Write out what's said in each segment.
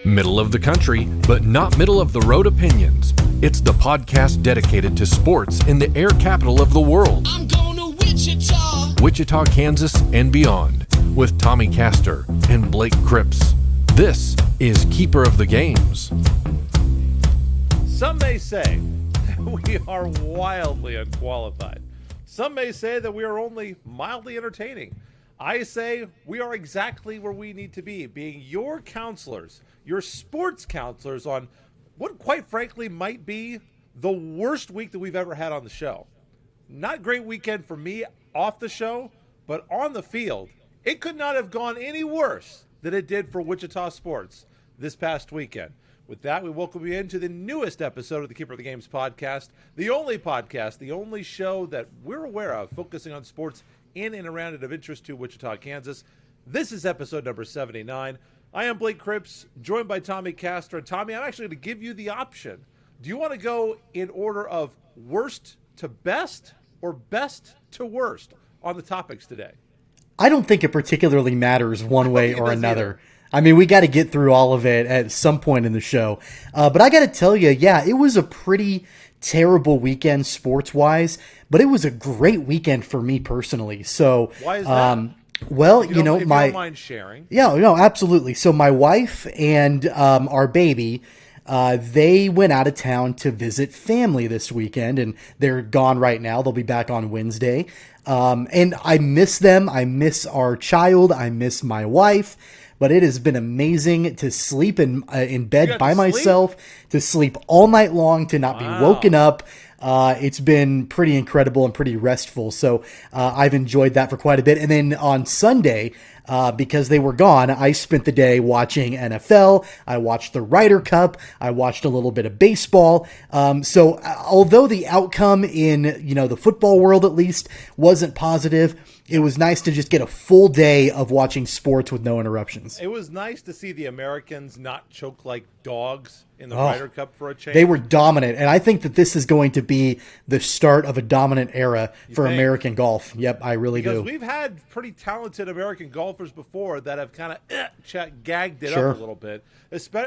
Middle of the country, but not middle of the road opinions. It's the podcast dedicated to sports in the air capital of the world. I'm going to Wichita. Wichita, Kansas, and beyond. With Tommy Castor and Blake Cripps. This is Keeper of the Games. Some may say we are wildly unqualified. Some may say that we are only mildly entertaining. I say we are exactly where we need to be, being your counselors, your sports counselors on what, quite frankly, might be the worst week that we've ever had on the show. Not a great weekend for me off the show, but on the field, it could not have gone any worse than it did for Wichita sports this past weekend. With that, we welcome you into the newest episode of the Keeper of the Games podcast, the only show that we're aware of focusing on sports in and around and of interest to Wichita, Kansas. This is episode number 79. I am Blake Cripps, joined by Tommy Castor. And Tommy, I'm actually going to give you the option. Do you want to go in order of worst to best or best to worst on the topics today? I don't think it particularly matters one way or another. I mean, we got to get through all of it at some point in the show. But I got to tell you, yeah, it was a pretty terrible weekend sports-wise, but it was a great weekend for me personally. So, why is that? Well, if you don't mind sharing. Yeah, no, absolutely. So my wife and our baby, they went out of town to visit family this weekend, and they're gone right now. They'll be back on Wednesday. And I miss them. I miss our child. I miss my wife. But it has been amazing to sleep in bed by myself, to sleep all night long, to not be woken up. It's been pretty incredible and pretty restful. So I've enjoyed that for quite a bit. And then on Sunday, because they were gone, I spent the day watching NFL. I watched the Ryder Cup. I watched a little bit of baseball. So although the outcome in, the football world at least wasn't positive, it was nice to just get a full day of watching sports with no interruptions. It was nice to see the Americans not choke like dogs in the Ryder Cup for a change. They were dominant, and I think that this is going to be the start of a dominant era for American golf. Yep, I really do. Because we've had pretty talented American golfers before that have kind of gagged it up a little bit.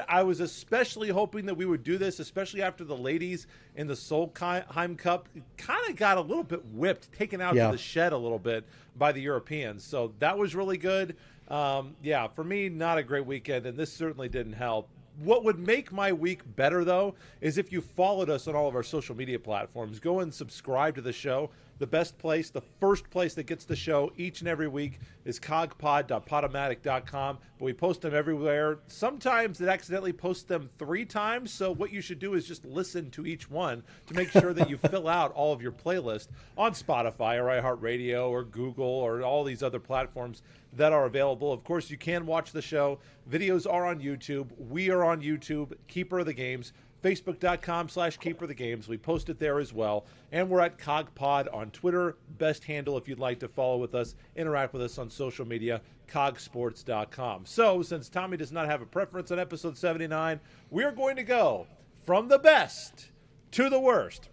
I was especially hoping that we would do this, especially after the ladies in the Solheim Cup kind of got a little bit whipped, taken out to the shed a little bit by the Europeans. So that was really good. For me, not a great weekend, and this certainly didn't help. What would make my week better, though, is if you followed us on all of our social media platforms. Go and subscribe to the show. The best place, the first place that gets the show each and every week is cogpod.podomatic.com. But we post them everywhere. Sometimes it accidentally posts them 3 times. So what you should do is just listen to each one to make sure that you fill out all of your playlist on Spotify or iHeartRadio or Google or all these other platforms that are available. Of course, you can watch the show. Videos are on YouTube. We are on YouTube, Keeper of the Games. Facebook.com/Keeper of the Games. We post it there as well. And we're at CogPod on Twitter. Best handle if you'd like to follow with us, interact with us on social media, cogsports.com. So, since Tommy does not have a preference on episode 79, we are going to go from the best to the worst.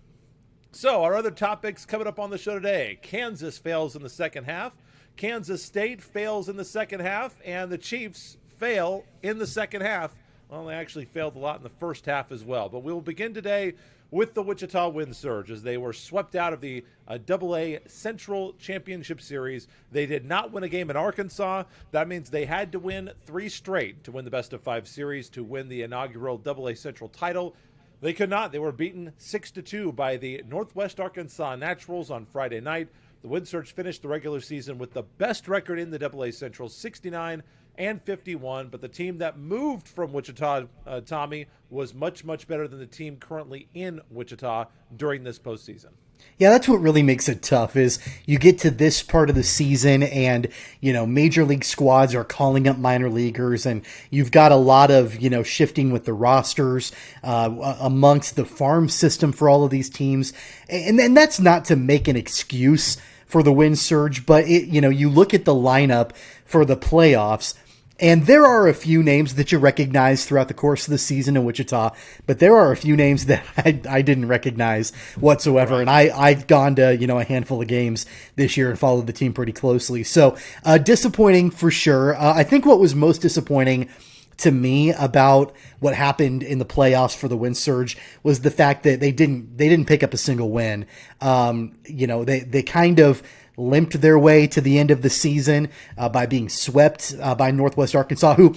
So, our other topics coming up on the show today. Kansas fails in the second half. Kansas State fails in the second half. And the Chiefs fail in the second half. Well, they actually failed a lot in the first half as well. But we'll begin today with the Wichita Wind Surge as they were swept out of the AA Central Championship Series. They did not win a game in Arkansas. That means they had to win 3 straight to win the best-of-5 series to win the inaugural AA Central title. They could not. They were beaten 6-2 by the Northwest Arkansas Naturals on Friday night. The Wind Surge finished the regular season with the best record in the AA Central, 69-51, but the team that moved from Wichita, Tommy, was much, much better than the team currently in Wichita during this postseason. Yeah, that's what really makes it tough is you get to this part of the season and, major league squads are calling up minor leaguers and you've got a lot of, shifting with the rosters amongst the farm system for all of these teams. And then that's not to make an excuse for the Wind Surge, but you look at the lineup for the playoffs, and there are a few names that you recognize throughout the course of the season in Wichita, but there are a few names that I didn't recognize whatsoever, and I've gone to a handful of games this year and followed the team pretty closely. So disappointing for sure. I think what was most disappointing to me about what happened in the playoffs for the Wind Surge was the fact that they didn't pick up a single win. They kind of limped their way to the end of the season by being swept by Northwest Arkansas, who,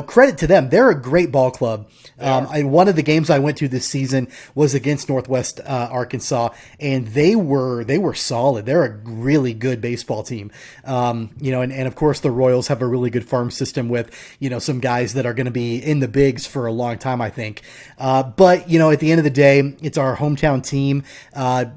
credit to them. They're a great ball club. One of the games I went to this season was against Northwest Arkansas, and they were solid. They're a really good baseball team. And of course the Royals have a really good farm system with, some guys that are going to be in the bigs for a long time, I think. But at the end of the day, it's our hometown team.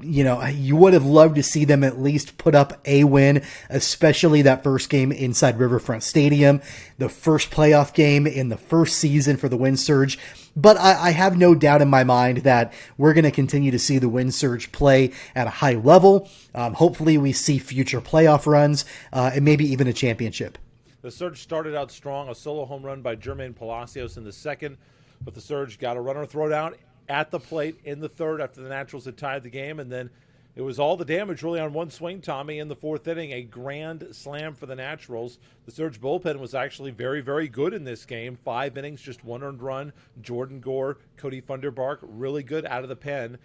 You would have loved to see them at least put up a win, especially that first game inside Riverfront Stadium, the first playoff game in the first season for the Wind Surge. But I have no doubt in my mind that we're going to continue to see the Wind Surge play at a high level. Hopefully we see future playoff runs and maybe even a championship. The Surge started out strong, a solo home run by Jermaine Palacios in the second, but the Surge got a runner thrown out at the plate in the third after the Naturals had tied the game, and then it was all the damage really on one swing, Tommy, in the fourth inning, a grand slam for the Naturals. The Surge bullpen was actually very, very good in this game. 5 innings, just 1 earned run. Jordan Gore, Cody Funderbark, really good out of the pen.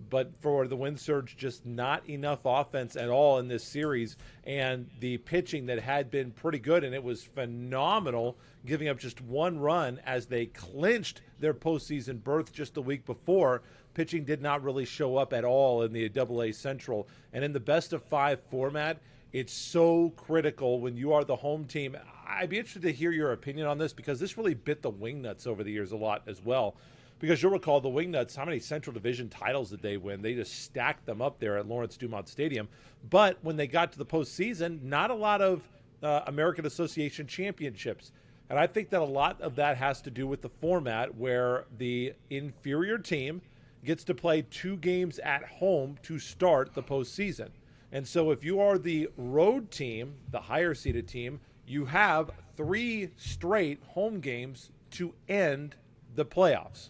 But for the Wind Surge, just not enough offense at all in this series. And the pitching that had been pretty good, and it was phenomenal, giving up just 1 run as they clinched their postseason berth just the week before. Pitching did not really show up at all in the AA Central. And in the best-of-5 format, it's so critical when you are the home team. I'd be interested to hear your opinion on this because this really bit the Wingnuts over the years a lot as well. Because you'll recall the Wingnuts, how many Central Division titles did they win? They just stacked them up there at Lawrence Dumont Stadium. But when they got to the postseason, not a lot of American Association championships. And I think that a lot of that has to do with the format where the inferior team gets to play 2 games at home to start the postseason. And so if you are the road team, the higher-seeded team, you have 3 straight home games to end the playoffs.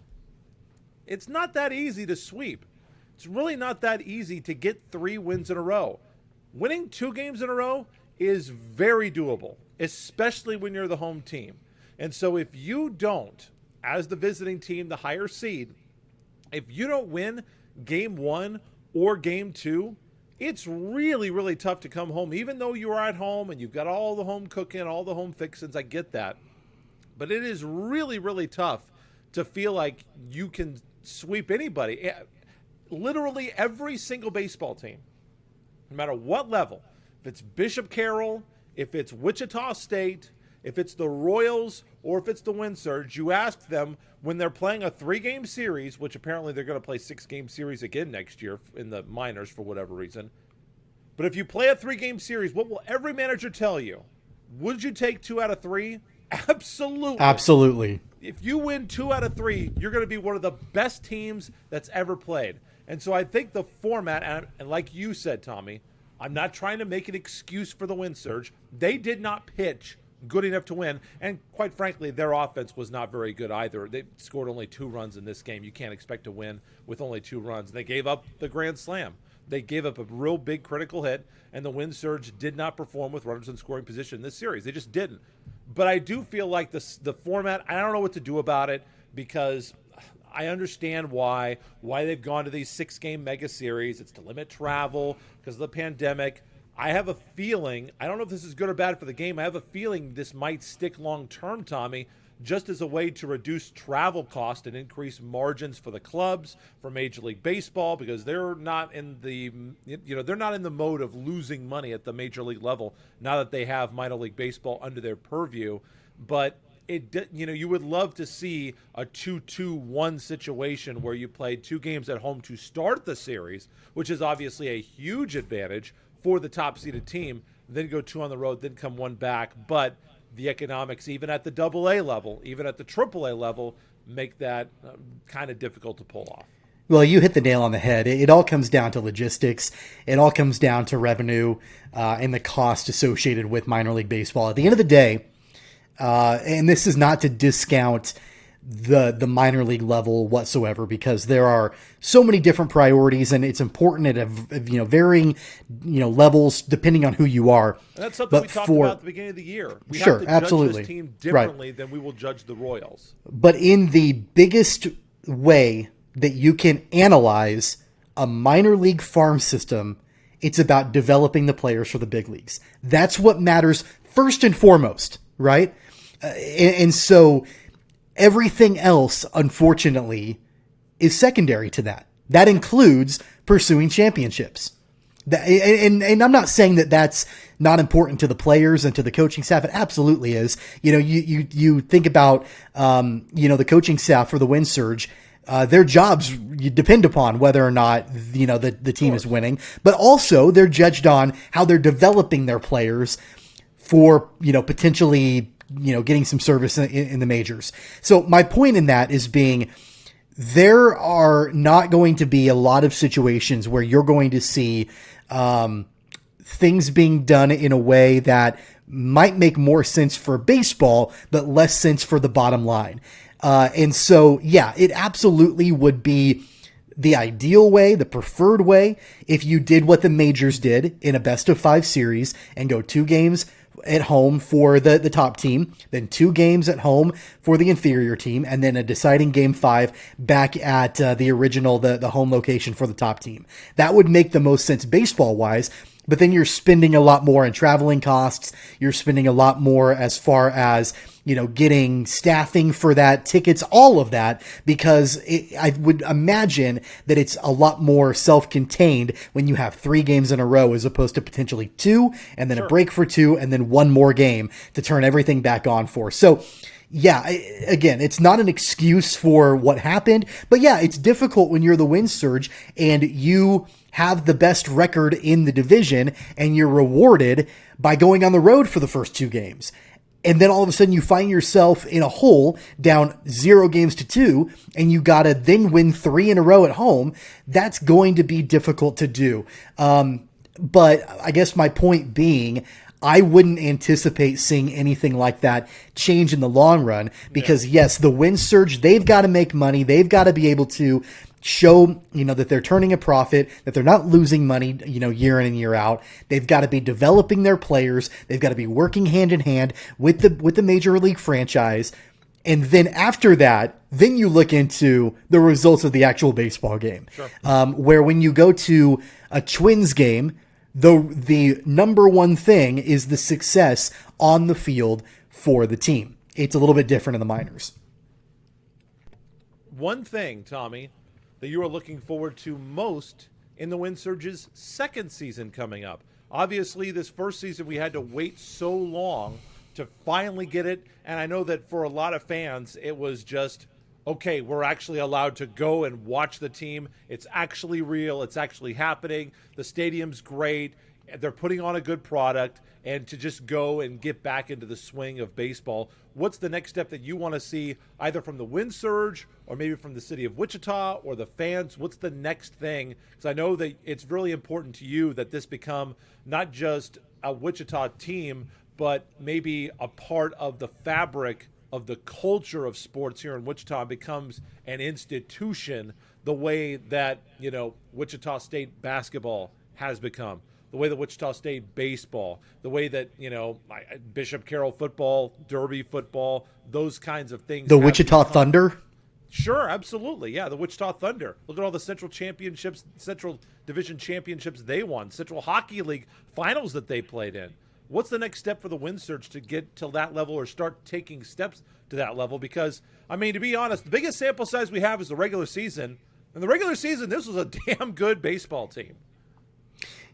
It's not that easy to sweep. It's really not that easy to get 3 wins in a row. Winning 2 games in a row is very doable, especially when you're the home team. And so if you don't, as the visiting team, the higher seed, if you don't win game 1 or game 2, it's really, really tough to come home, even though you are at home and you've got all the home cooking, all the home fixings. I get that. But it is really, really tough to feel like you can sweep anybody. Literally every single baseball team, no matter what level, if it's Bishop Carroll, if it's Wichita State, if it's the Royals, or if it's the Wind Surge, you ask them when they're playing a 3-game series, which apparently they're going to play 6-game series again next year in the minors for whatever reason. But if you play a 3-game series, what will every manager tell you? Would you take 2 out of 3? Absolutely. Absolutely. If you win 2 out of 3, you're going to be one of the best teams that's ever played. And so I think the format, and like you said, Tommy, I'm not trying to make an excuse for the Wind Surge. They did not pitch good enough to win, and quite frankly, their offense was not very good either. They scored only 2 runs in this game. You can't expect to win with only 2 runs. They gave up the grand slam. They gave up a real big critical hit, and the Wind Surge did not perform with runners in scoring position in this series. They just didn't. But I do feel like the format, I don't know what to do about it because I understand why they've gone to these 6-game mega series. It's to limit travel because of the pandemic. I have a feeling, I don't know if this is good or bad for the game, I have a feeling this might stick long term, Tommy, just as a way to reduce travel cost and increase margins for the clubs, for Major League Baseball, because they're not in the mode of losing money at the Major League level now that they have minor league baseball under their purview. But you would love to see a 2-2-1 situation where you played 2 games at home to start the series, which is obviously a huge advantage for the top-seeded team, then go 2 on the road, then come 1 back. But the economics, even at the AA level, even at the AAA level, make that kind of difficult to pull off. Well, you hit the nail on the head. It all comes down to logistics. It all comes down to revenue and the cost associated with minor league baseball. At the end of the day, and this is not to discount the minor league level whatsoever, because there are so many different priorities, and it's important at varying levels depending on who you are. And that's something we talked about at the beginning of the year. We Sure, have to absolutely. judge this team differently than we will judge the Royals. But in the biggest way that you can analyze a minor league farm system, it's about developing the players for the big leagues. That's what matters first and foremost, right? And so everything else, unfortunately, is secondary to that. That includes pursuing championships. And I'm not saying that that's not important to the players and to the coaching staff. It absolutely is. You think about, the coaching staff for the Wind Surge. Their jobs depend upon whether or not, the team is winning, but also they're judged on how they're developing their players for, potentially, getting some service in the majors. So my point in that is there are not going to be a lot of situations where you're going to see things being done in a way that might make more sense for baseball, but less sense for the bottom line. And so, yeah, it absolutely would be the ideal way, the preferred way, if you did what the majors did in a best of 5 series and go 2 games at home for the top team, then 2 games at home for the inferior team, and then a deciding game 5 back at the original, the home location for the top team. That would make the most sense baseball wise, but then you're spending a lot more in traveling costs. You're spending a lot more as far as, getting staffing for that, tickets, all of that, because I would imagine that it's a lot more self-contained when you have 3 games in a row as opposed to potentially 2, and then a break for 2, and then 1 more game to turn everything back on for. So, yeah, again, it's not an excuse for what happened, but yeah, it's difficult when you're the Wind Surge and you have the best record in the division and you're rewarded by going on the road for the first 2 games. And then all of a sudden you find yourself in a hole down 0 games to 2, and you got to then win 3 in a row at home. That's going to be difficult to do. But I guess my point being, I wouldn't anticipate seeing anything like that change in the long run, because yes, the Wind Surge, they've got to make money. They've got to be able to show, that they're turning a profit, that they're not losing money, year in and year out. They've got to be developing their players. They've got to be working hand in hand with the major league franchise. And then after that, then you look into the results of the actual baseball game, where when you go to a Twins game, the number one thing is the success on the field for the team. It's a little bit different in the minors. One thing, Tommy, that you are looking forward to most in the Wind Surge's second season coming up. Obviously, this first season we had to wait so long to finally get it, and I know that for a lot of fans it was just, okay, we're actually allowed to go and watch the team. It's actually real. It's actually happening. The stadium's great. They're putting on a good product, and to just go and get back into the swing of baseball. What's the next step that you want to see either from the Wind Surge or maybe from the city of Wichita or the fans? What's the next thing? Because I know that it's really important to you that this become not just a Wichita team, but maybe a part of the fabric of the culture of sports here in Wichita, becomes an institution the way that, Wichita State basketball has become, the way that Wichita State baseball, the way that, Bishop Carroll football, Derby football, those kinds of things. The Wichita Thunder? Sure, absolutely. Yeah, the Wichita Thunder. Look at all the Central Division championships they won, Central Hockey League finals that they played in. What's the next step for the Wind Surge to get to that level or start taking steps to that level? Because, to be honest, the biggest sample size we have is the regular season. In the regular season, this was a damn good baseball team.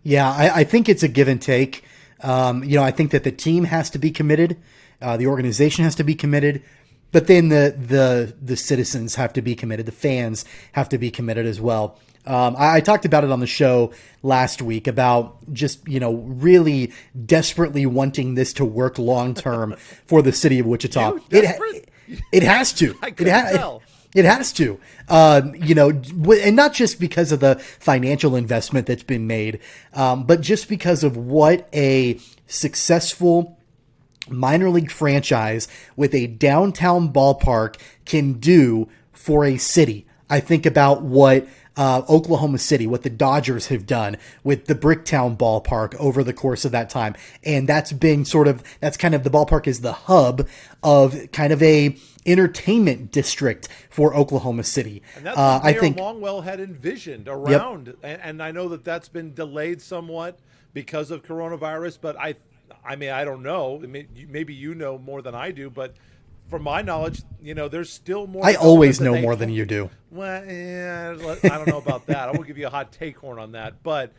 Yeah, I think it's a give and take. I think that the team has to be committed. The organization has to be committed. But then the citizens have to be committed. The fans have to be committed as well. I talked about it on the show last week about just, really desperately wanting this to work long term for the city of Wichita. It has to. I couldn't tell. It has to, and not just because of the financial investment that's been made, but just because of what a successful minor league franchise with a downtown ballpark can do for a city. I think about what Oklahoma City, what the Dodgers have done with the Bricktown ballpark over the course of that time. And that's been that's kind of the ballpark is the hub of kind of a entertainment district for Oklahoma City. And that's what I think Longwell had envisioned around. Yep. And I know that that's been delayed somewhat because of coronavirus, but I mean, I don't know. Maybe you know more than I do, but from my knowledge, there's still more. I always know more than you do. Well, I don't know about that. I won't give you a hot take horn on that. But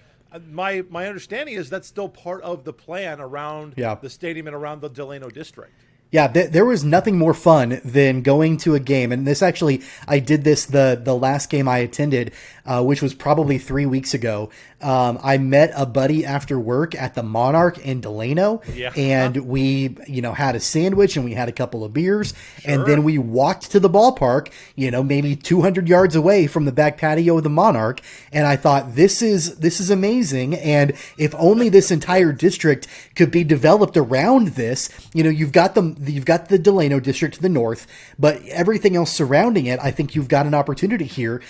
my understanding is that's still part of the plan around the stadium and around the Delano district. Yeah, there was nothing more fun than going to a game. And this actually, I did this the last game I attended, which was probably 3 weeks ago. I met a buddy after work at the Monarch in Delano, and we, had a sandwich and we had a couple of beers, and then we walked to the ballpark, maybe 200 yards away from the back patio of the Monarch. And I thought, this is amazing. And if only this entire district could be developed around this, you've got the Delano district to the north, but everything else surrounding it, I think you've got an opportunity here,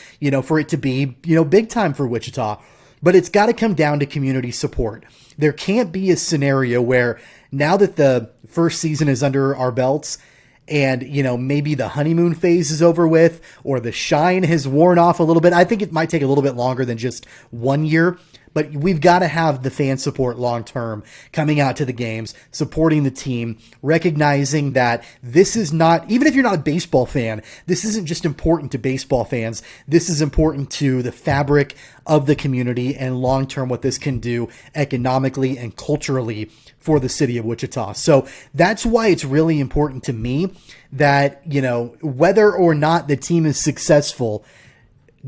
for it to be, big time for Wichita. But it's got to come down to community support. There can't be a scenario where now that the first season is under our belts and, maybe the honeymoon phase is over with or the shine has worn off a little bit. I think it might take a little bit longer than just 1 year. But we've got to have the fan support long term, coming out to the games, supporting the team, recognizing that this is not, even if you're not a baseball fan, this isn't just important to baseball fans. This is important to the fabric of the community and long term what this can do economically and culturally for the city of Wichita. So that's why it's really important to me that, whether or not the team is successful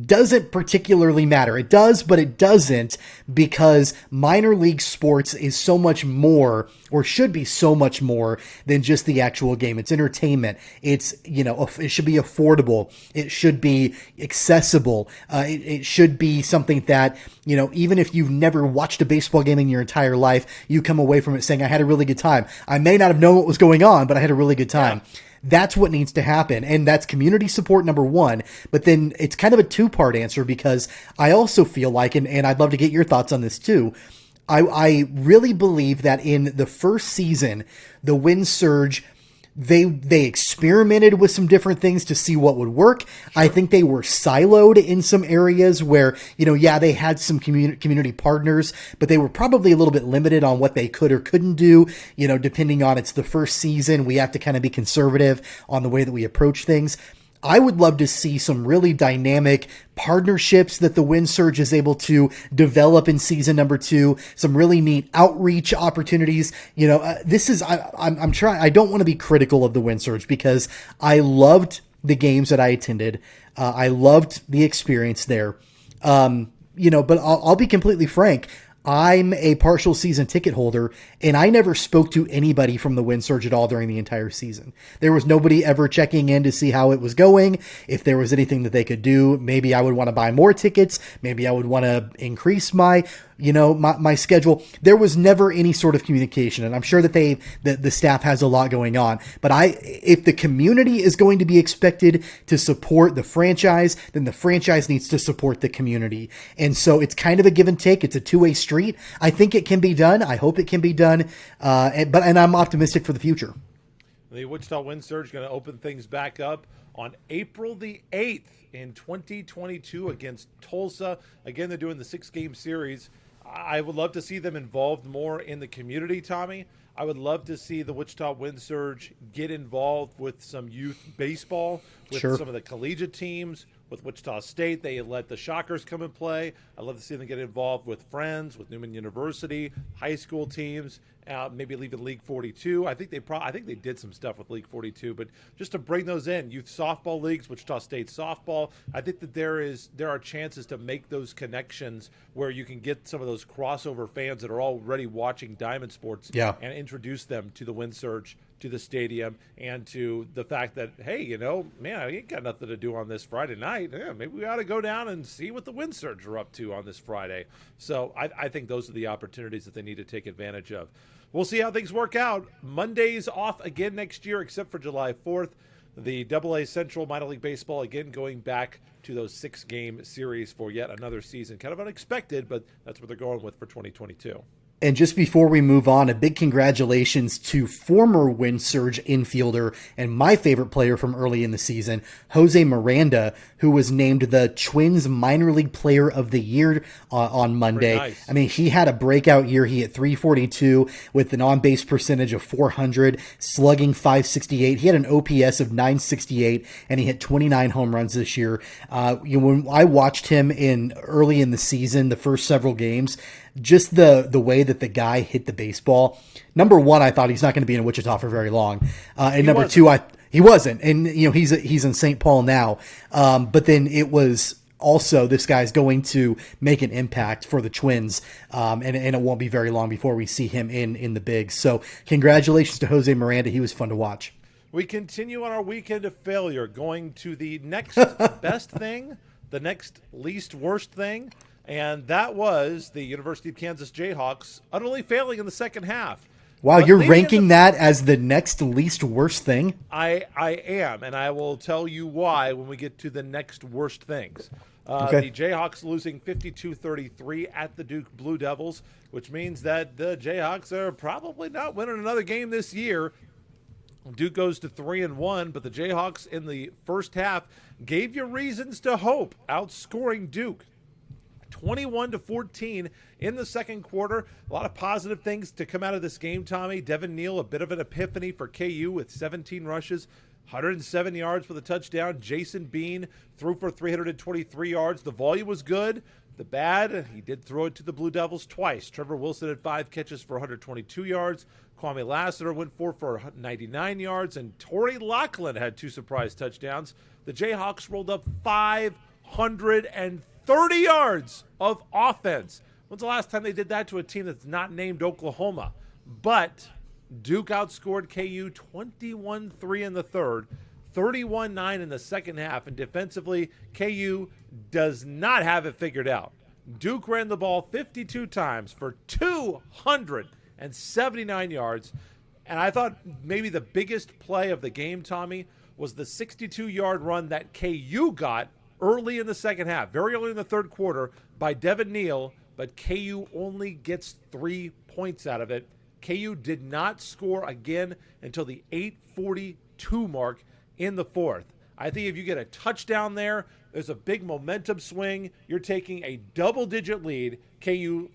doesn't particularly matter. It does, but it doesn't, because minor league sports is so much more, or should be so much more than just the actual game. It's entertainment. It's, it should be affordable. It should be accessible. It should be something that, even if you've never watched a baseball game in your entire life, you come away from it saying, I had a really good time. I may not have known what was going on, but I had a really good time. Yeah. That's what needs to happen. And that's community support, number one. But then it's kind of a two-part answer, because I also feel like, and I'd love to get your thoughts on this too, I really believe that in the first season, the Wind Surge, they experimented with some different things to see what would work. I think they were siloed in some areas where, they had some community partners, but they were probably a little bit limited on what they could or couldn't do, depending on it's the first season. We have to kind of be conservative on the way that we approach things. I would love to see some really dynamic partnerships that the Wind Surge is able to develop in season number 2. Some really neat outreach opportunities. I'm trying. I don't want to be critical of the Wind Surge, because I loved the games that I attended. I loved the experience there. But I'll be completely frank. I'm a partial season ticket holder, and I never spoke to anybody from the Wind Surge at all during the entire season. There was nobody ever checking in to see how it was going, if there was anything that they could do. Maybe I would want to buy more tickets. Maybe I would want to increase my schedule. There was never any sort of communication, and I'm sure that the staff has a lot going on. But if the community is going to be expected to support the franchise, then the franchise needs to support the community. And so it's kind of a give and take. It's a two-way street. I think it can be done. I hope it can be done. And I'm optimistic for the future. The Wichita Wind Surge going to open things back up on April the 8th in 2022 against Tulsa. Again, they're doing the 6-game series. I would love to see them involved more in the community, Tommy. I would love to see the Wichita Wind Surge get involved with some youth baseball, with some of the collegiate teams. With Wichita State, they let the Shockers come and play. I'd love to see them get involved with Friends, with Newman University, high school teams, maybe even League 42. I think they did some stuff with League 42, but just to bring those in, youth softball leagues, Wichita State softball. I think that there are chances to make those connections where you can get some of those crossover fans that are already watching Diamond Sports and introduce them to the Wind Surge, to the stadium, and to the fact that, hey, I ain't got nothing to do on this Friday night. Yeah, maybe we ought to go down and see what the Wind Surge are up to on this Friday. So I think those are the opportunities that they need to take advantage of. we'll see how things work out. Monday's off again next year, except for July 4th. The AA Central Minor League Baseball again going back to those 6-game series for yet another season. Kind of unexpected, but that's what they're going with for 2022. And just before we move on, a big congratulations to former Wind Surge infielder and my favorite player from early in the season, Jose Miranda, who was named the Twins Minor League Player of the Year on Monday. Nice. I mean, he had a breakout year. He hit 342 with an on-base percentage of 400, slugging 568. He had an OPS of 968, and he hit 29 home runs this year. When I watched him early in the season, the first several games, just the way that the guy hit the baseball. Number one, I thought he's not going to be in Wichita for very long. And number two, he wasn't. And, he's in St. Paul now. But then it was also this guy's going to make an impact for the Twins. And it won't be very long before we see him in the bigs. So congratulations to Jose Miranda. He was fun to watch. We continue on our weekend of failure, going to the next best thing, the next least worst thing. And that was the University of Kansas Jayhawks utterly failing in the second half. Wow, But you're ranking that as the next least worst thing? I am, and I will tell you why when we get to the next worst things. Okay. The Jayhawks losing 52-33 at the Duke Blue Devils, which means that the Jayhawks are probably not winning another game this year. Duke goes to 3-1, but the Jayhawks in the first half gave you reasons to hope, outscoring Duke 21-14 in the second quarter. A lot of positive things to come out of this game, Tommy. Devin Neal, a bit of an epiphany for KU with 17 rushes, 107 yards for the touchdown. Jason Bean threw for 323 yards. The volume was good. The bad, he did throw it to the Blue Devils twice. Trevor Wilson had 5 catches for 122 yards. Kwame Lassiter went 4 for 99 yards. And Torrey Loughlin had 2 surprise touchdowns. The Jayhawks rolled up 530 yards of offense. When's the last time they did that to a team that's not named Oklahoma? But Duke outscored KU 21-3 in the third, 31-9 in the second half, and defensively, KU does not have it figured out. Duke ran the ball 52 times for 279 yards, and I thought maybe the biggest play of the game, Tommy, was the 62-yard run that KU got early in the second half, very early in the third quarter, by Devin Neal, but KU only gets 3 points out of it. KU did not score again until the 8:42 mark in the fourth. I think if you get a touchdown there, there's a big momentum swing. You're taking a double-digit lead. KU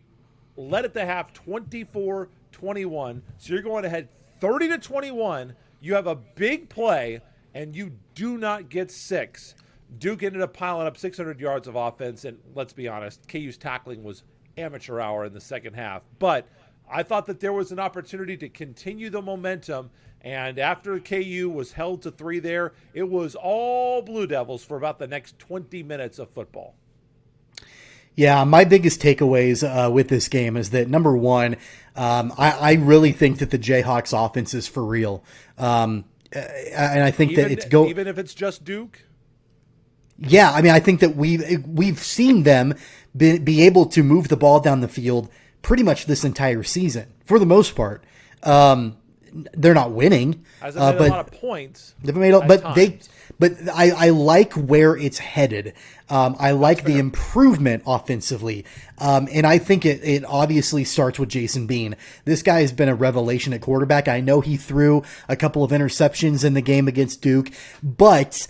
led at the half 24-21, so you're going ahead 30-21. You have a big play, and you do not get 6. Duke ended up piling up 600 yards of offense, and let's be honest, KU's tackling was amateur hour in the second half. But I thought that there was an opportunity to continue the momentum, and after KU was held to 3 there, it was all Blue Devils for about the next 20 minutes of football. Yeah, my biggest takeaways with this game is that, number one, I really think that the Jayhawks offense is for real. And I think that it's even if it's just Duke? Yeah, I mean, I think that we've seen them be able to move the ball down the field pretty much this entire season, for the most part. They're not winning. As I made a lot of points. They've made, but I like where it's headed. I like the improvement offensively. And I think it obviously starts with Jason Bean. This guy has been a revelation at quarterback. I know he threw a couple of interceptions in the game against Duke, but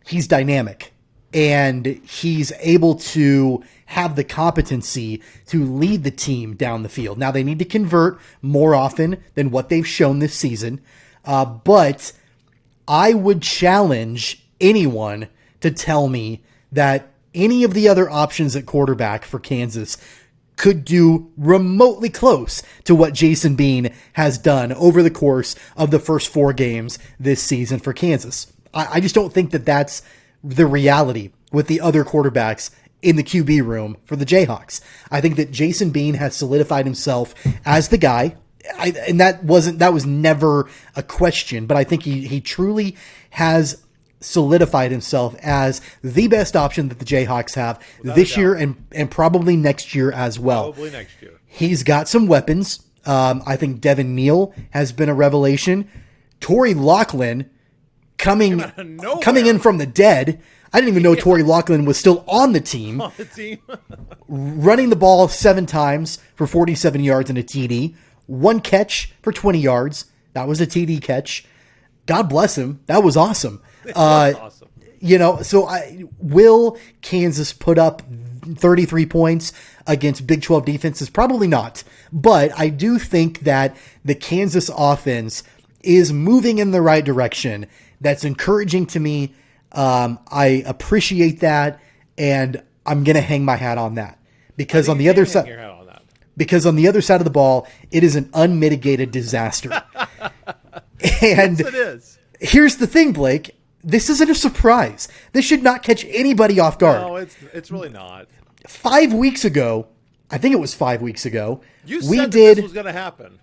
he's dynamic. And he's able to have the competency to lead the team down the field. Now, they need to convert more often than what they've shown this season. But I would challenge anyone to tell me that any of the other options at quarterback for Kansas could do remotely close to what Jason Bean has done over the course of the first 4 games this season for Kansas. I just don't think that that's the reality with the other quarterbacks in the QB room for the Jayhawks. I think that Jason Bean has solidified himself as the guy, and that was never a question, but I think he truly has solidified himself as the best option that the Jayhawks have this year and probably next year as well. Probably next year. He's got some weapons. I think Devin Neal has been a revelation. Torrey Loughlin coming in from the dead. I didn't even know Torrey Loughlin was still on the team. On the team. Running the ball 7 times for 47 yards and a TD. 1 catch for 20 yards. That was a TD catch. God bless him. That was awesome. Awesome. Will Kansas put up 33 points against Big 12 defenses? Probably not. But I do think that the Kansas offense is moving in the right direction. That's encouraging to me. I appreciate that, and I'm going to hang my hat on that. Because on the other side, of the ball, it is an unmitigated disaster. And yes, it is. Here's the thing, Blake. This isn't a surprise. This should not catch anybody off guard. No, it's really not. 5 weeks ago, I think it was 5 weeks ago, you said this was going to happen.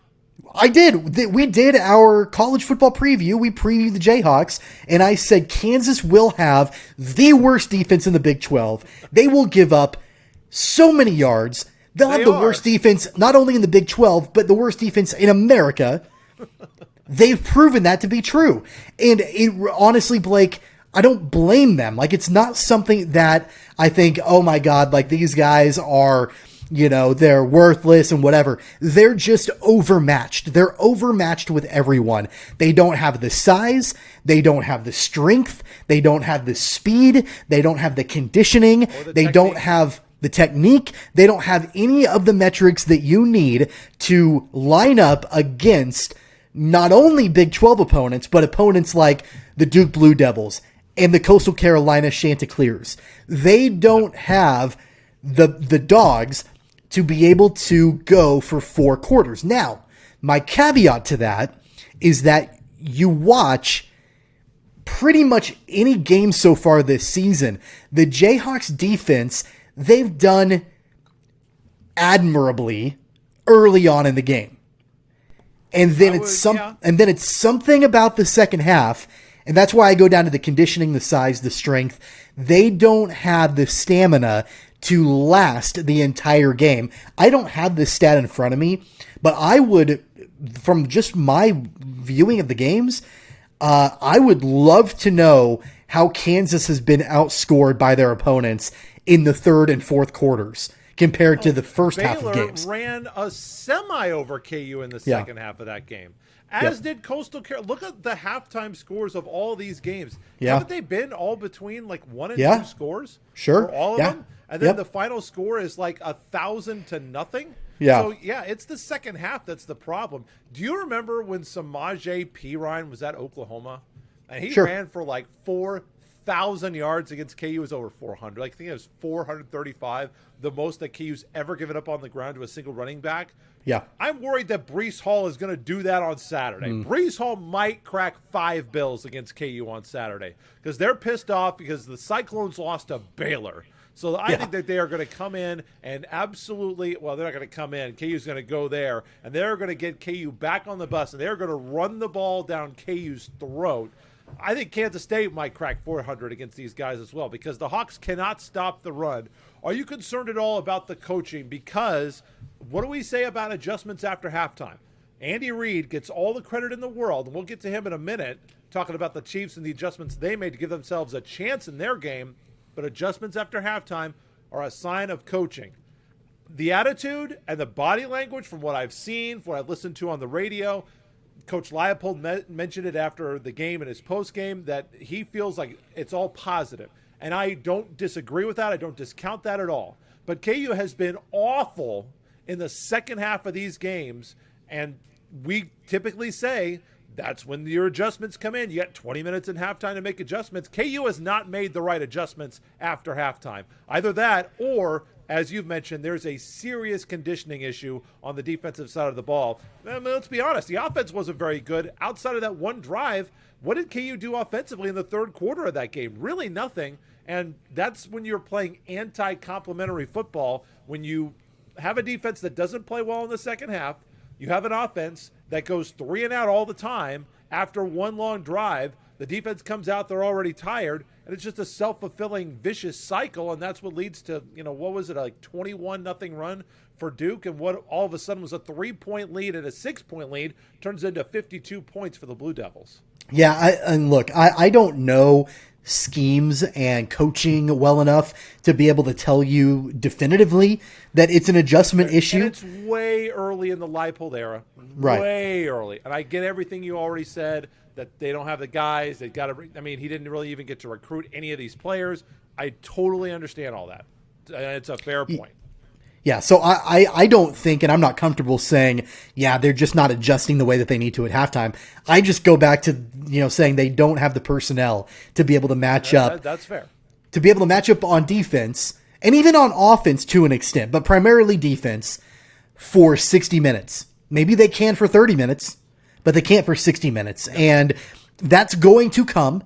I did. We did our college football preview. We previewed the Jayhawks, and I said Kansas will have the worst defense in the Big 12. They will give up so many yards. They'll have the worst defense, not only in the Big 12, but the worst defense in America. They've proven that to be true. And honestly, Blake, I don't blame them. Like, it's not something that I think, oh my God, like these guys are, they're worthless and whatever. They're just overmatched. They're overmatched with everyone. They don't have the size. They don't have the strength. They don't have the speed. They don't have the conditioning. They don't have the technique. They don't have any of the metrics that you need to line up against not only Big 12 opponents, but opponents like the Duke Blue Devils and the Coastal Carolina Chanticleers. They don't have the dogs to be able to go for 4 quarters. Now, my caveat to that is that you watch pretty much any game so far this season, the Jayhawks defense, they've done admirably early on in the game. And then it's something about the second half, and that's why I go down to the conditioning, the size, the strength. They don't have the stamina to last the entire game. I don't have this stat in front of me, but I would, from just my viewing of the games, I would love to know how Kansas has been outscored by their opponents in the third and fourth quarters compared to the first half of games. Baylor ran a semi over KU in the second half of that game, as did Coastal Carolina. Look at the halftime scores of all these games. Haven't they been all between like 1 and 2 scores? Sure. For all of them? And then the final score is like 1,000 to nothing. Yeah. So, it's the second half that's the problem. Do you remember when Samaje Perine was at Oklahoma? And he ran for like 4,000 yards against KU. It was over 400. I think it was 435, the most that KU's ever given up on the ground to a single running back. Yeah. I'm worried that Breece Hall is going to do that on Saturday. Breece Hall might crack 5 bills against KU on Saturday because they're pissed off because the Cyclones lost to Baylor. So I think that they are going to come in and absolutely – well, they're not going to come in. KU's going to go there, and they're going to get KU back on the bus, and they're going to run the ball down KU's throat. I think Kansas State might crack 400 against these guys as well because the Hawks cannot stop the run. Are you concerned at all about the coaching? Because what do we say about adjustments after halftime? Andy Reid gets all the credit in the world, and we'll get to him in a minute, talking about the Chiefs and the adjustments they made to give themselves a chance in their game. But adjustments after halftime are a sign of coaching. The attitude and the body language from what I've seen, from what I've listened to on the radio, Coach Leipold mentioned it after the game in his post-game that he feels like it's all positive. And I don't disagree with that. I don't discount that at all. But KU has been awful in the second half of these games, and we typically say that's when your adjustments come in. You got 20 minutes in halftime to make adjustments. KU has not made the right adjustments after halftime. Either that or, as you've mentioned, there's a serious conditioning issue on the defensive side of the ball. I mean, let's be honest. The offense wasn't very good. Outside of that one drive, what did KU do offensively in the third quarter of that game? Really nothing. And that's when you're playing anti-complementary football, when you have a defense that doesn't play well in the second half. You have an offense that goes 3 and out all the time after one long drive. The defense comes out, they're already tired, and it's just a self-fulfilling vicious cycle, and that's what leads to, what was it, like 21-0 run for Duke, and what all of a sudden was a 3-point lead and a 6-point lead turns into 52 points for the Blue Devils. Yeah, and look, I don't know schemes and coaching well enough to be able to tell you definitively that it's an adjustment issue. And it's way early in the Leipold era. Right. Way early. And I get everything you already said, that they don't have the guys. They've got to. I mean, he didn't really even get to recruit any of these players. I totally understand all that. It's a fair point. Yeah, so I don't think, and I'm not comfortable saying, yeah, they're just not adjusting the way that they need to at halftime. I just go back to, saying they don't have the personnel to be able to match up. That's fair. To be able to match up on defense, and even on offense to an extent, but primarily defense, for 60 minutes. Maybe they can for 30 minutes, but they can't for 60 minutes. And that's going to come,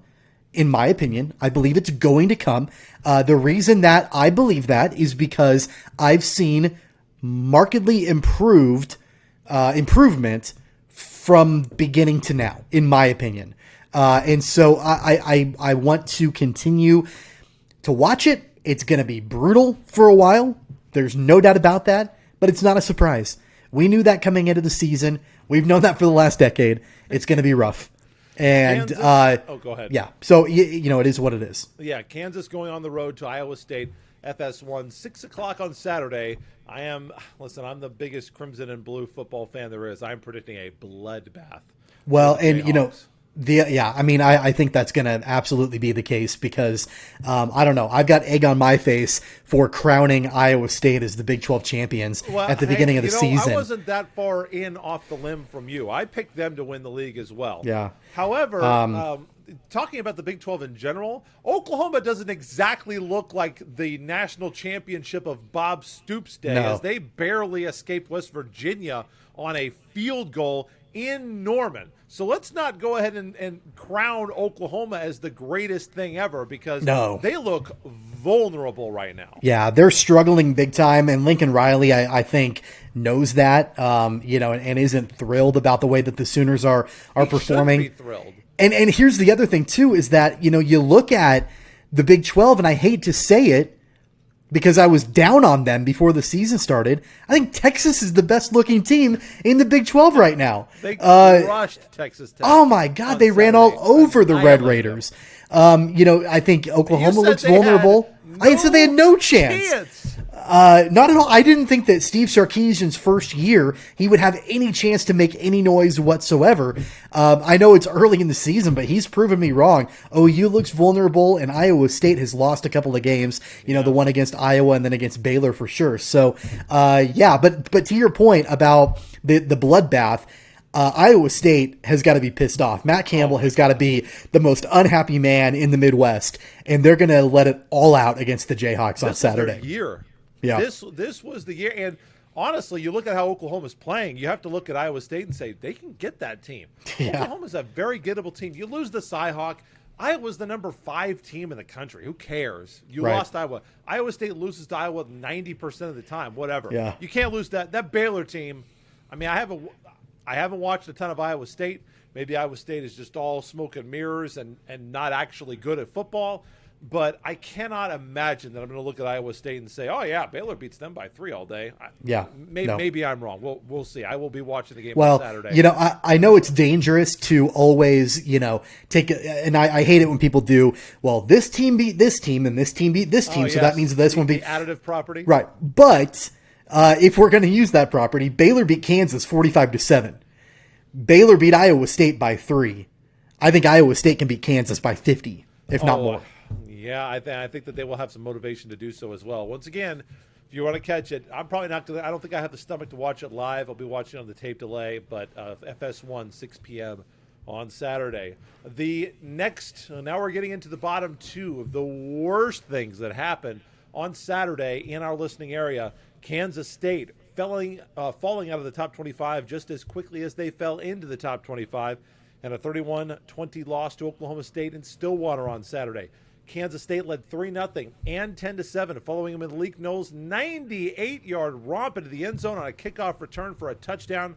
in my opinion. I believe it's going to come. The reason that I believe that is because I've seen markedly improvement from beginning to now, in my opinion. And so I want to continue to watch it. It's going to be brutal for a while. There's no doubt about that, but it's not a surprise. We knew that coming into the season. We've known that for the last decade. It's going to be rough. And go ahead. Yeah, so it is what it is. Yeah, Kansas going on the road to Iowa State, FS1, 6:00 on Saturday. I'm the biggest crimson and blue football fan there is. I'm predicting a bloodbath. Well, and Jayhawks. I think that's going to absolutely be the case because, I don't know, I've got egg on my face for crowning Iowa State as the Big 12 champions at the beginning of the season. I wasn't that far off the limb from you. I picked them to win the league as well. Yeah. However, talking about the Big 12 in general, Oklahoma doesn't exactly look like the national championship of Bob Stoops' day, as they barely escaped West Virginia on a field goal in Norman. So let's not go ahead and crown Oklahoma as the greatest thing ever because they look vulnerable right now. Yeah, they're struggling big time, and Lincoln Riley, I think, knows that, and isn't thrilled about the way that the Sooners are performing. Should be thrilled. And here's the other thing, too, is that, you look at the Big 12, and I hate to say it, because I was down on them before the season started. I think Texas is the best-looking team in the Big 12 right now. They crushed Texas Tech. Oh, my God. They ran all over the Red Raiders. I think Oklahoma looks vulnerable. I said they had no chance. Not at all. I didn't think that Steve Sarkisian's first year, he would have any chance to make any noise whatsoever. I know it's early in the season, but he's proven me wrong. OU looks vulnerable, and Iowa State has lost a couple of games, the one against Iowa and then against Baylor for sure. So, but to your point about the bloodbath, Iowa State has got to be pissed off. Matt Campbell has got to be the most unhappy man in the Midwest, and they're going to let it all out against the Jayhawks on Saturday. This year. Yeah. This was the year. And honestly, you look at how Oklahoma's playing, you have to look at Iowa State and say, they can get that team. Yeah. Oklahoma's a very gettable team. You lose the Cyhawk. Iowa's the number 5 team in the country. Who cares? You lost Iowa. Iowa State loses to Iowa 90% of the time, whatever. Yeah. You can't lose that. That Baylor team, I haven't watched a ton of Iowa State. Maybe Iowa State is just all smoke and mirrors and not actually good at football. But I cannot imagine that I'm going to look at Iowa State and say, oh, yeah, Baylor beats them by 3 all day. Maybe I'm wrong. We'll see. I will be watching the game on Saturday. I know it's dangerous to always, take – and I hate it when people do, well, this team beat this team and this team beat this team, so that means this one beat – additive property. Right. But if we're going to use that property, Baylor beat Kansas 45-7. Baylor beat Iowa State by 3. I think Iowa State can beat Kansas by 50, if not more. Yeah, I think that they will have some motivation to do so as well. Once again, if you want to catch it, I'm probably not going to – I don't think I have the stomach to watch it live. I'll be watching on the tape delay, but FS1, 6 p.m. on Saturday. The next – now we're getting into the bottom 2 of the worst things that happened on Saturday in our listening area. Kansas State falling out of the top 25 just as quickly as they fell into the top 25, and a 31-20 loss to Oklahoma State in Stillwater on Saturday. Kansas State led 3-0 and 10-7, following him in Malik Knowles' 98-yard romp into the end zone on a kickoff return for a touchdown.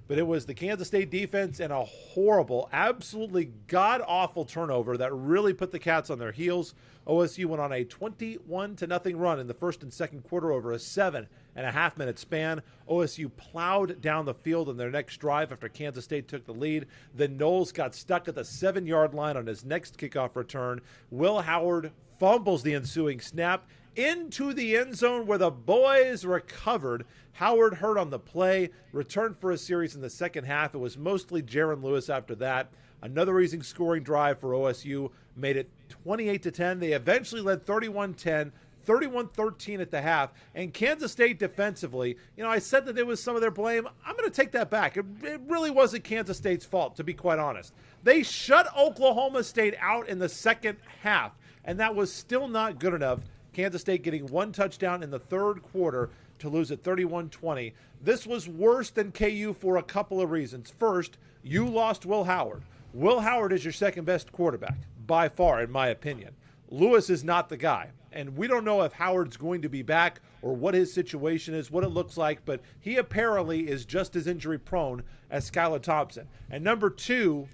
but it was the Kansas State defense and a horrible, absolutely god-awful turnover that really put the Cats on their heels. OSU went on a 21-0 run in the first and second quarter over a 7.5-minute span. OSU plowed down the field in their next drive after Kansas State took the lead. Then Knowles got stuck at the 7-yard line on his next kickoff return. Will Howard fumbles the ensuing snap into the end zone where the boys recovered. Howard hurt on the play, returned for a series in the second half. It was mostly Jaron Lewis after that. Another easy scoring drive for OSU made it 28-10. They eventually led 31-10, 31-13 at the half. And Kansas State defensively, I said that it was some of their blame. I'm going to take that back. It really wasn't Kansas State's fault, to be quite honest. They shut Oklahoma State out in the second half, and that was still not good enough. Kansas State getting one touchdown in the third quarter to lose at 31-20. This was worse than KU for a couple of reasons. First, you lost Will Howard. Will Howard is your second best quarterback, by far, in my opinion. Lewis is not the guy. And we don't know if Howard's going to be back or what his situation is, what it looks like, but he apparently is just as injury prone as Skylar Thompson. And number two,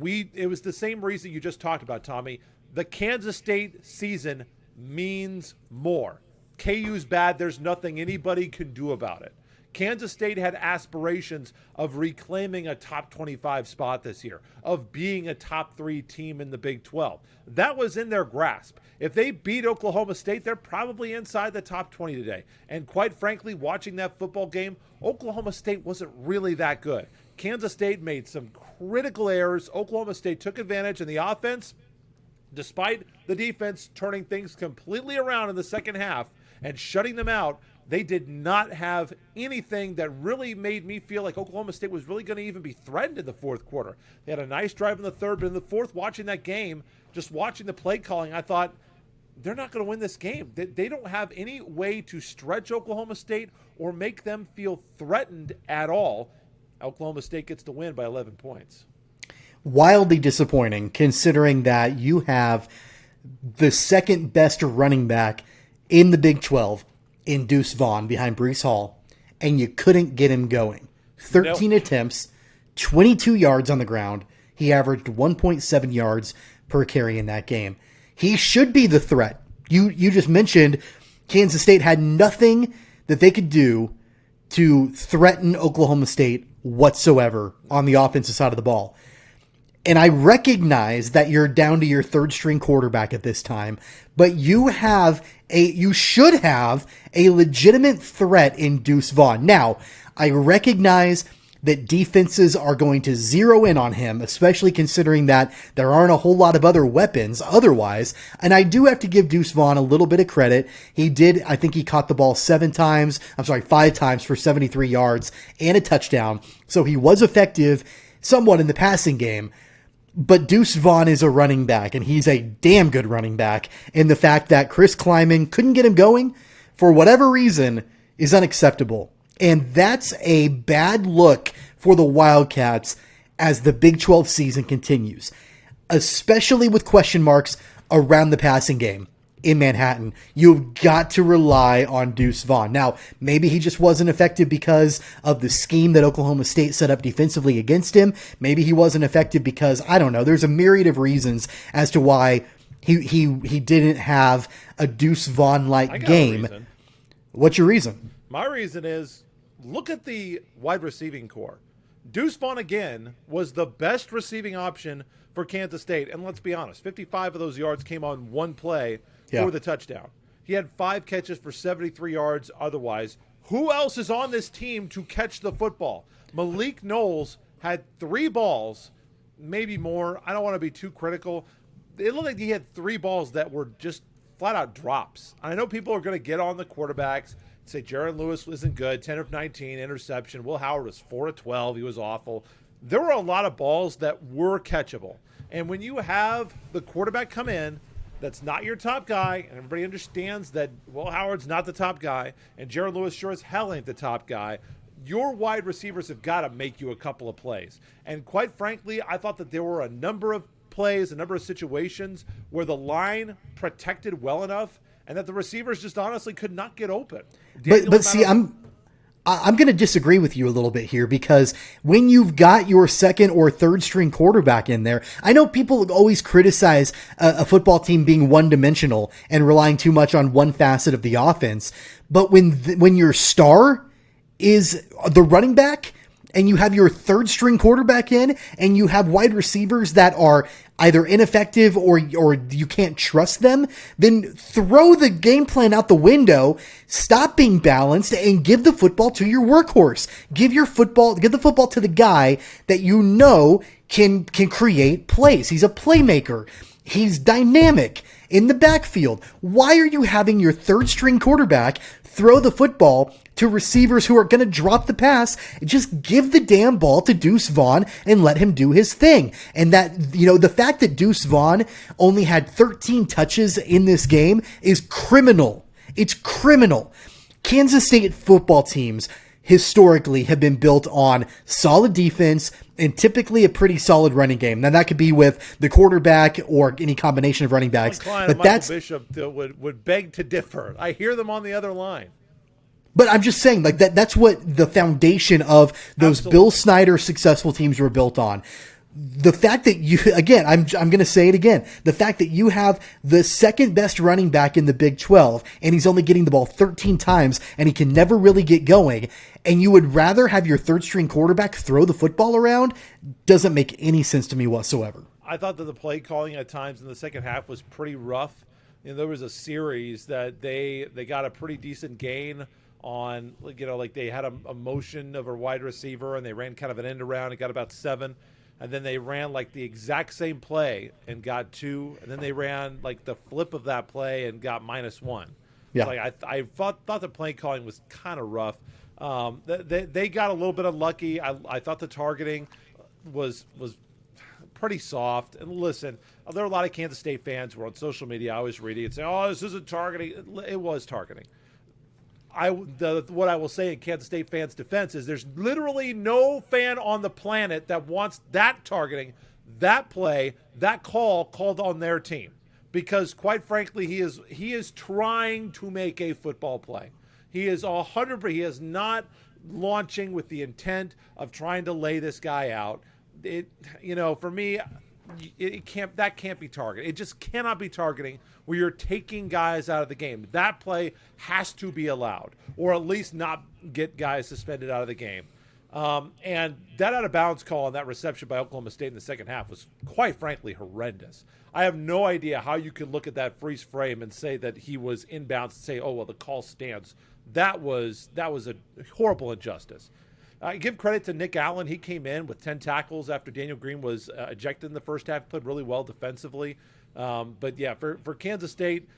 it was the same reason you just talked about, Tommy. The Kansas State season means more. KU's bad. There's nothing anybody can do about it. Kansas State had aspirations of reclaiming a top 25 spot this year, of being a top 3 team in the Big 12. That was in their grasp. If they beat Oklahoma State, they're probably inside the top 20 today. And quite frankly, watching that football game, Oklahoma State wasn't really that good. Kansas State made some critical errors. Oklahoma State took advantage, and the offense, despite the defense turning things completely around in the second half and shutting them out, they did not have anything that really made me feel like Oklahoma State was really going to even be threatened in the fourth quarter. They had a nice drive in the third, but in the fourth, watching that game, just watching the play calling, I thought, they're not going to win this game. They don't have any way to stretch Oklahoma State or make them feel threatened at all. Oklahoma State gets the win by 11 points. Wildly disappointing, considering that you have the second best running back in the Big 12 in Deuce Vaughn behind Breece Hall, and you couldn't get him going. 13 attempts, 22 yards on the ground. He averaged 1.7 yards per carry in that game. He should be the threat. You just mentioned Kansas State had nothing that they could do to threaten Oklahoma State whatsoever on the offensive side of the ball. And I recognize that you're down to your third string quarterback at this time, but you should have a legitimate threat in Deuce Vaughn. Now, I recognize that defenses are going to zero in on him, especially considering that there aren't a whole lot of other weapons otherwise. And I do have to give Deuce Vaughn a little bit of credit. I think he caught the ball 5 times for 73 yards and a touchdown. So he was effective somewhat in the passing game. But Deuce Vaughn is a running back, and he's a damn good running back. And the fact that Chris Kleiman couldn't get him going, for whatever reason, is unacceptable. And that's a bad look for the Wildcats as the Big 12 season continues, especially with question marks around the passing game in Manhattan. You've got to rely on Deuce Vaughn. Now, maybe he just wasn't effective because of the scheme that Oklahoma State set up defensively against him. Maybe he wasn't effective because, I don't know, there's a myriad of reasons as to why he didn't have a Deuce Vaughn-like game. What's your reason? My reason is, look at the wide receiving core. Deuce Vaughn, again, was the best receiving option for Kansas State. And let's be honest, 55 of those yards came on one play for the touchdown. He had 5 catches for 73 yards otherwise. Who else is on this team to catch the football? Malik Knowles had 3 balls, maybe more. I don't want to be too critical. It looked like he had 3 balls that were just flat-out drops. I know people are going to get on the quarterbacks, say Jaron Lewis isn't good, 10 of 19, interception. Will Howard was 4 of 12. He was awful. There were a lot of balls that were catchable. And when you have the quarterback come in that's not your top guy, and everybody understands that Will Howard's not the top guy, and Jaron Lewis sure as hell ain't the top guy, your wide receivers have got to make you a couple of plays. And quite frankly, I thought that there were a number of plays, a number of situations where the line protected well enough and that the receivers just honestly could not get open. But see, I'm going to disagree with you a little bit here, because when you've got your second or third string quarterback in there, I know people always criticize a football team being one dimensional and relying too much on one facet of the offense. But when your star is the running back, and you have your third string quarterback in, and you have wide receivers that are either ineffective or you can't trust them, then throw the game plan out the window, stop being balanced, and give the football to your workhorse. Give the football to the guy that you know can create plays. He's a playmaker. He's dynamic in the backfield. Why are you having your third string quarterback throw the football to receivers who are going to drop the pass? Just give the damn ball to Deuce Vaughn and let him do his thing. And that, the fact that Deuce Vaughn only had 13 touches in this game is criminal. It's criminal. Kansas State football teams historically have been built on solid defense and typically a pretty solid running game. Now, that could be with the quarterback or any combination of running backs. But Michael Bishop would beg to differ. I hear them on the other line. But I'm just saying, like, that's what the foundation of those Absolutely. Bill Snyder successful teams were built on. The fact that I'm going to say it again, the fact that you have the second best running back in the Big 12, and he's only getting the ball 13 times, and he can never really get going, and you would rather have your third string quarterback throw the football around, doesn't make any sense to me whatsoever. I thought that the play calling at times in the second half was pretty rough. There was a series that they got a pretty decent gain on, like they had a motion of a wide receiver, and they ran kind of an end around and got about 7. And then they ran like the exact same play and got 2. And then they ran like the flip of that play and got -1. Yeah. Like I thought the play calling was kind of rough. They got a little bit unlucky. I thought the targeting was pretty soft. And listen, there are a lot of Kansas State fans who are on social media always reading and say, "Oh, this isn't targeting." It was targeting. What I will say in Kansas State fans' defense is there's literally no fan on the planet that wants that targeting, that play, that call called on their team, because quite frankly, he is trying to make a football play. He is 100%. He is not launching with the intent of trying to lay this guy out. For me, that can't be targeting. It just cannot be targeting where you're taking guys out of the game. That play has to be allowed, or at least not get guys suspended out of the game. And that out of bounds call on that reception by Oklahoma State in the second half was quite frankly horrendous. I have no idea how you could look at that freeze frame and say that he was inbounds and say, "Oh well, the call stands." That was a horrible injustice. I give credit to Nick Allen. He came in with 10 tackles after Daniel Green was ejected in the first half. Played really well defensively. But yeah, for Kansas State,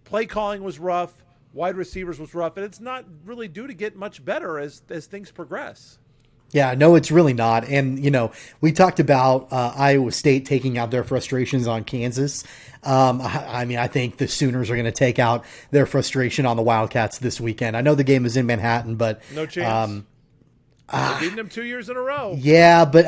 play calling was rough. Wide receivers was rough. And it's not really due to get much better as things progress. Yeah, no, it's really not. And, we talked about Iowa State taking out their frustrations on Kansas. I think the Sooners are going to take out their frustration on the Wildcats this weekend. I know the game is in Manhattan, but no chance. Beating them 2 years in a row. Yeah, but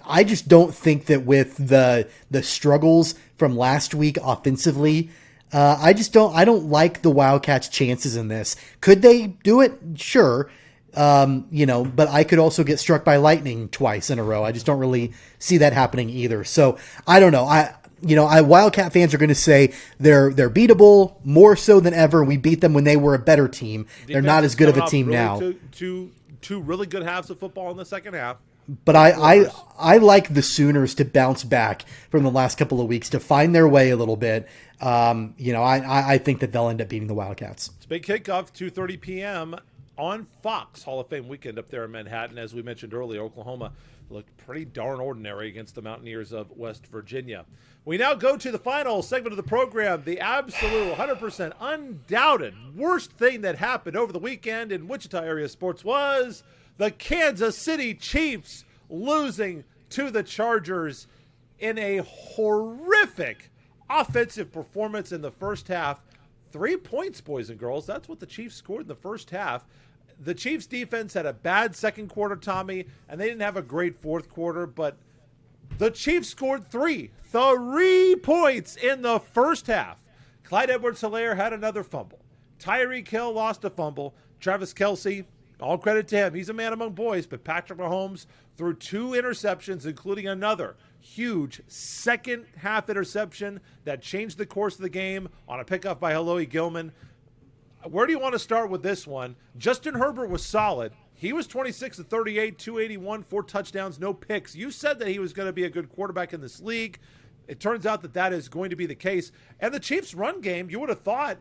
I just don't think that with the struggles from last week offensively, I don't like the Wildcats' chances in this. Could they do it? Sure. But I could also get struck by lightning twice in a row. I just don't really see that happening either. So I don't know. Wildcat fans are going to say they're beatable more so than ever. We beat them when they were a better team. They're not as good of a team now. Two really good halves of football in the second half. But I like the Sooners to bounce back from the last couple of weeks, to find their way a little bit. I think that they'll end up beating the Wildcats. It's a big kickoff, 2:30 p.m. on Fox. Hall of Fame weekend up there in Manhattan. As we mentioned earlier, Oklahoma looked pretty darn ordinary against the Mountaineers of West Virginia. We now go to the final segment of the program, the absolute 100% undoubted worst thing that happened over the weekend in Wichita area sports was the Kansas City Chiefs losing to the Chargers in a horrific offensive performance in the first half. 3 points, boys and girls. That's what the Chiefs scored in the first half. The Chiefs defense had a bad second quarter, Tommy, and they didn't have a great fourth quarter, but the Chiefs scored 3 points in the first half. Clyde Edwards-Helaire had another fumble. Tyreek Hill lost a fumble. Travis Kelce All credit to him. He's a man among boys, but Patrick Mahomes threw 2 interceptions, including another huge second-half interception that changed the course of the game on a pickoff by Haloi Gilman. Where do you want to start with this one? Justin Herbert was solid. He was 26 of 38, 281, 4 touchdowns, no picks. You said that he was going to be a good quarterback in this league. It turns out that that is going to be the case. And the Chiefs' run game, you would have thought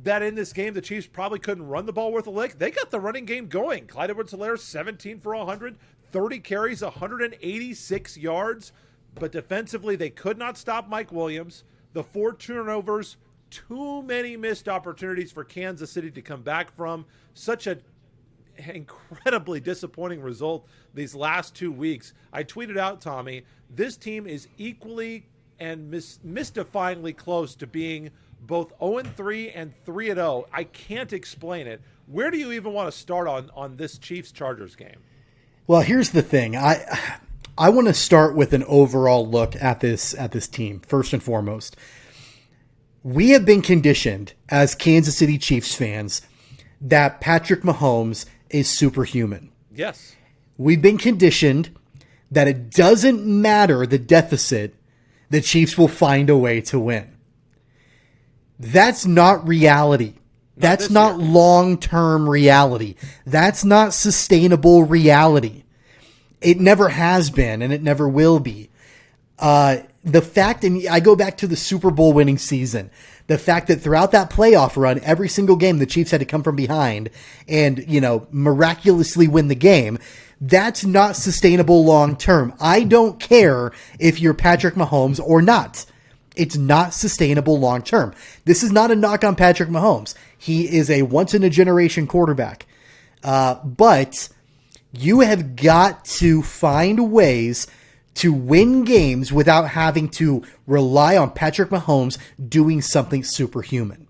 that in this game the Chiefs probably couldn't run the ball worth a lick. They got the running game going. Clyde Edwards-Helaire, 17 for 100, 30 carries, 186 yards. But defensively, they could not stop Mike Williams. The 4 turnovers, too many missed opportunities for Kansas City to come back from. Such an incredibly disappointing result these last 2 weeks. I tweeted out, Tommy, this team is equally and mystifyingly close to being both 0-3 and 3-0. I can't explain it. Where do you even want to start on this Chiefs-Chargers game? Well, here's the thing. I want to start with an overall look at this team, first and foremost. We have been conditioned as Kansas City Chiefs fans that Patrick Mahomes is superhuman. Yes. We've been conditioned that it doesn't matter the deficit, the Chiefs will find a way to win. That's not reality. That's not long-term reality. That's not sustainable reality. It never has been, and it never will be. The fact, and I go back to the Super Bowl winning season, the fact that throughout that playoff run, every single game the Chiefs had to come from behind and, miraculously win the game, that's not sustainable long-term. I don't care if you're Patrick Mahomes or not. It's not sustainable long-term. This is not a knock on Patrick Mahomes. He is a once-in-a-generation quarterback. But you have got to find ways to win games without having to rely on Patrick Mahomes doing something superhuman.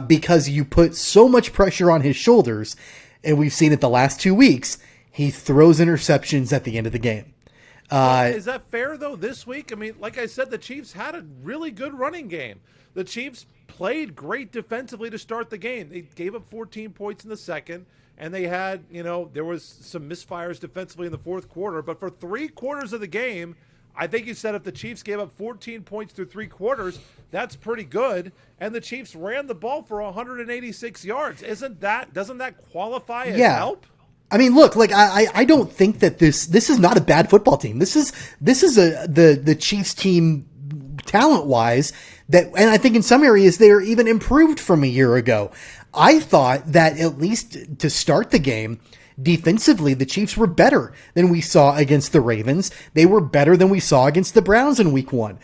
Because you put so much pressure on his shoulders, and we've seen it the last 2 weeks, he throws interceptions at the end of the game. Is that fair, though, this week? I mean, like I said, the Chiefs had a really good running game. The Chiefs played great defensively to start the game. They gave up 14 points in the second, and they had, there was some misfires defensively in the fourth quarter. But for 3 quarters of the game, I think you said if the Chiefs gave up 14 points through 3 quarters, that's pretty good. And the Chiefs ran the ball for 186 yards. Doesn't that qualify as help? I mean, look, I don't think that this is not a bad football team. This is the Chiefs team talent wise and I think in some areas they are even improved from a year ago. I thought that at least to start the game, defensively, the Chiefs were better than we saw against the Ravens. They were better than we saw against the Browns in week 1.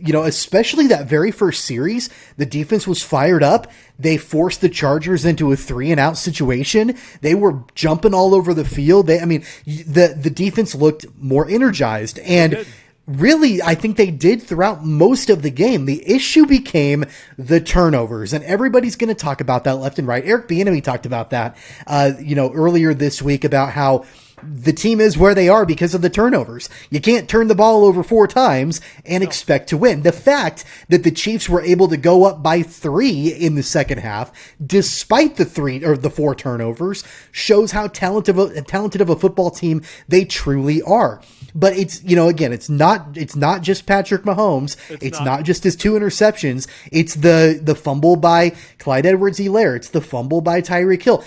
Especially that very first series, the defense was fired up. They forced the Chargers into a 3-and-out situation. They were jumping all over the field. The defense looked more energized. And really, I think they did throughout most of the game. The issue became the turnovers, and everybody's going to talk about that left and right. Eric Bieniemy talked about that, earlier this week about how the team is where they are because of the turnovers. You can't turn the ball over 4 times and expect to win. The fact that the Chiefs were able to go up by 3 in the second half, despite the 4 turnovers, shows how talented of a football team they truly are. But it's, again, it's not just Patrick Mahomes. It's not just his 2 interceptions. It's the fumble by Clyde Edwards-Helaire. It's the fumble by Tyreek Hill.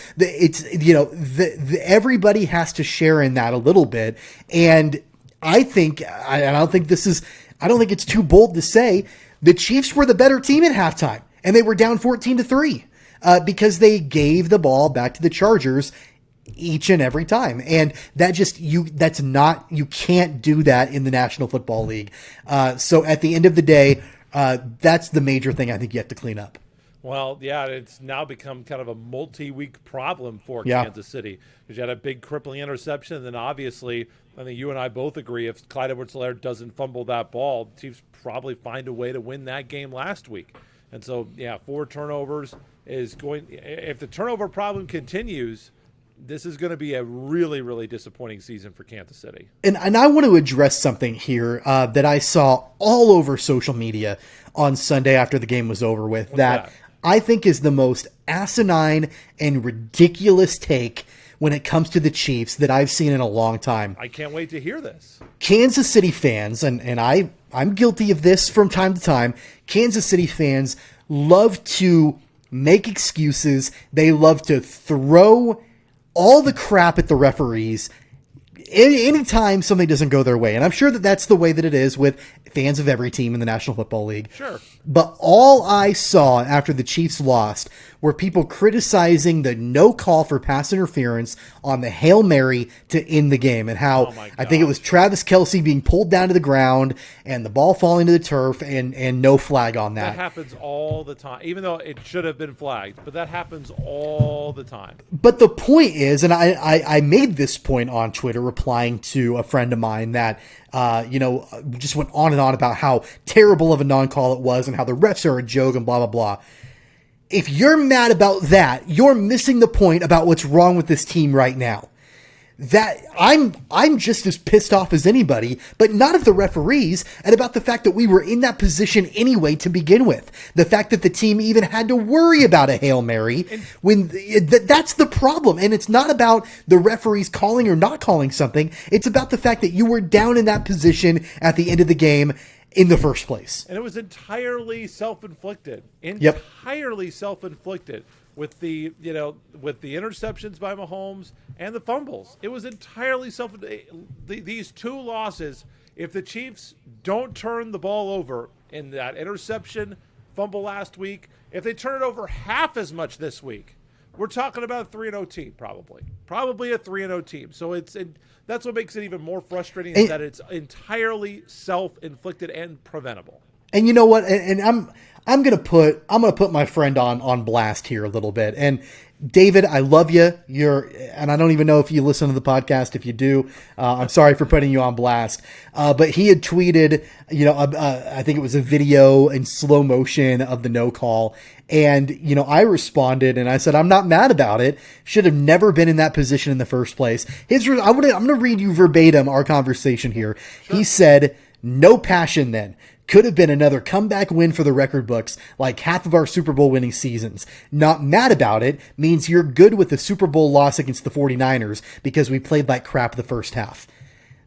Everybody has to share in that a little bit. And I don't think it's too bold to say the Chiefs were the better team at halftime, and they were down 14-3 because they gave the ball back to the Chargers each and every time. And you can't do that in the National Football League. So at the end of the day, that's the major thing I think you have to clean up. Well, yeah, it's now become kind of a multi-week problem for Kansas City because you had a big crippling interception. And then obviously, I think you and I both agree if Clyde Edwards-Helaire doesn't fumble that ball, the Chiefs probably find a way to win that game last week. And so, 4 turnovers is going – if the turnover problem continues, this is going to be a really, really disappointing season for Kansas City. And I want to address something here that I saw all over social media on Sunday after the game was over with. That I think is the most asinine and ridiculous take when it comes to the Chiefs that I've seen in a long time. I can't wait to hear this. Kansas City fans, and I'm guilty of this from time to time, Kansas City fans love to make excuses. They love to throw all the crap at the referees anytime something doesn't go their way. And I'm sure that that's the way that it is with fans of every team in the National Football League. Sure. But all I saw after the Chiefs lost were people criticizing the no call for pass interference on the Hail Mary to end the game, and how I think it was Travis Kelce being pulled down to the ground and the ball falling to the turf and no flag on that. That happens all the time, even though it should have been flagged, but that happens all the time. But the point is, and I made this point on Twitter replying to a friend of mine that just went on and on about how terrible of a non-call it was and how the refs are a joke and blah, blah, blah. If you're mad about that, you're missing the point about what's wrong with this team right now. That I'm just as pissed off as anybody, but not at the referees, and about the fact that we were in that position anyway to begin with. The fact that the team even had to worry about a Hail Mary that's the problem. And it's not about the referees calling or not calling something. It's about the fact that you were down in that position at the end of the game in the first place. And it was entirely self-inflicted. Yep. Self-inflicted. With the interceptions by Mahomes and the fumbles, it was entirely these two losses. If the Chiefs don't turn the ball over in that interception fumble last week, if they turn it over half as much this week, we're talking about a 3-0 team, probably a 3-0 team. So that's what makes it even more frustrating, is that it's entirely self-inflicted and preventable. And you know what? And I'm gonna put my friend on blast here a little bit. And David, I love you. And I don't even know if you listen to the podcast. If you do, I'm sorry for putting you on blast. But he had tweeted, I think it was a video in slow motion of the no call. And, I responded and I said, I'm not mad about it. Should have never been in that position in the first place. I'm going to read you verbatim our conversation here. Sure. He said, "No passion then. Could have been another comeback win for the record books, like half of our Super Bowl winning seasons. Not mad about it means you're good with the Super Bowl loss against the 49ers because we played like crap the first half."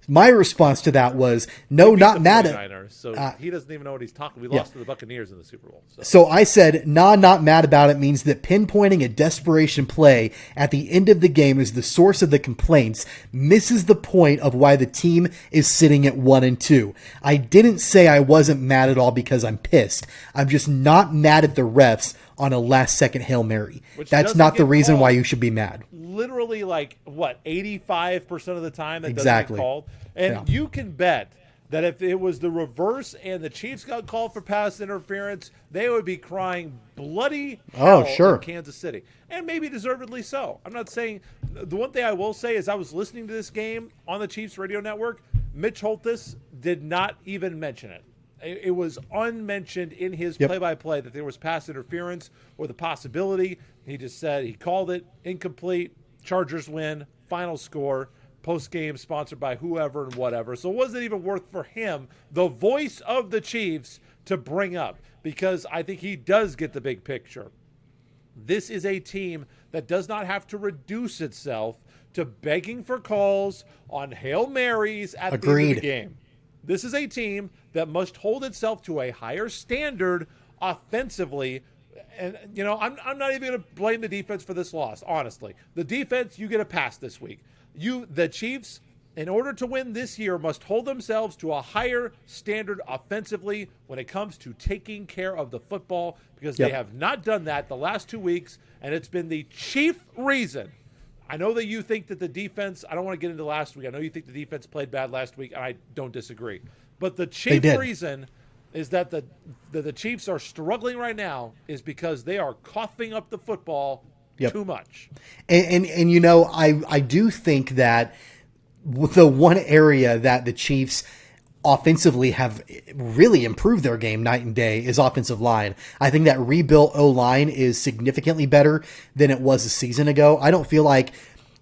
My response to that was, no, not mad at. So he doesn't even know what he's talking. We lost to the Buccaneers in the Super Bowl. So I said, not mad about it means that pinpointing a desperation play at the end of the game is the source of the complaints misses the point of why the team is sitting at 1-2. I didn't say I wasn't mad at all because I'm pissed. I'm just not mad at the refs on a last-second Hail Mary. That's not the reason why you should be mad. Literally, 85% of the time that doesn't get called. And you can bet that if it was the reverse and the Chiefs got called for pass interference, they would be crying bloody hell in Kansas City. And maybe deservedly so. I'm not saying – the one thing I will say is I was listening to this game on the Chiefs radio network. Mitch Holthus did not even mention it. It was unmentioned in his play-by-play that there was pass interference or the possibility. He just said he called it incomplete. Chargers win. Final score. Post-game sponsored by whoever and whatever. So it wasn't even worth for him, the voice of the Chiefs, to bring up, because I think he does get the big picture. This is a team that does not have to reduce itself to begging for calls on Hail Marys at the end of the game. This is a team that must hold itself to a higher standard offensively. And, I'm not even going to blame the defense for this loss, honestly. The defense, you get a pass this week. The Chiefs, in order to win this year, must hold themselves to a higher standard offensively when it comes to taking care of the football, because they have not done that the last 2 weeks, and it's been the chief reason. I know that you think that the defense – I don't want to get into last week. I know you think the defense played bad last week, and I don't disagree. But the chief reason is that the Chiefs are struggling right now is because they are coughing up the football too much. And I do think that the one area that the Chiefs offensively have really improved their game night and day is offensive line. I think that rebuilt O-line is significantly better than it was a season ago. I don't feel like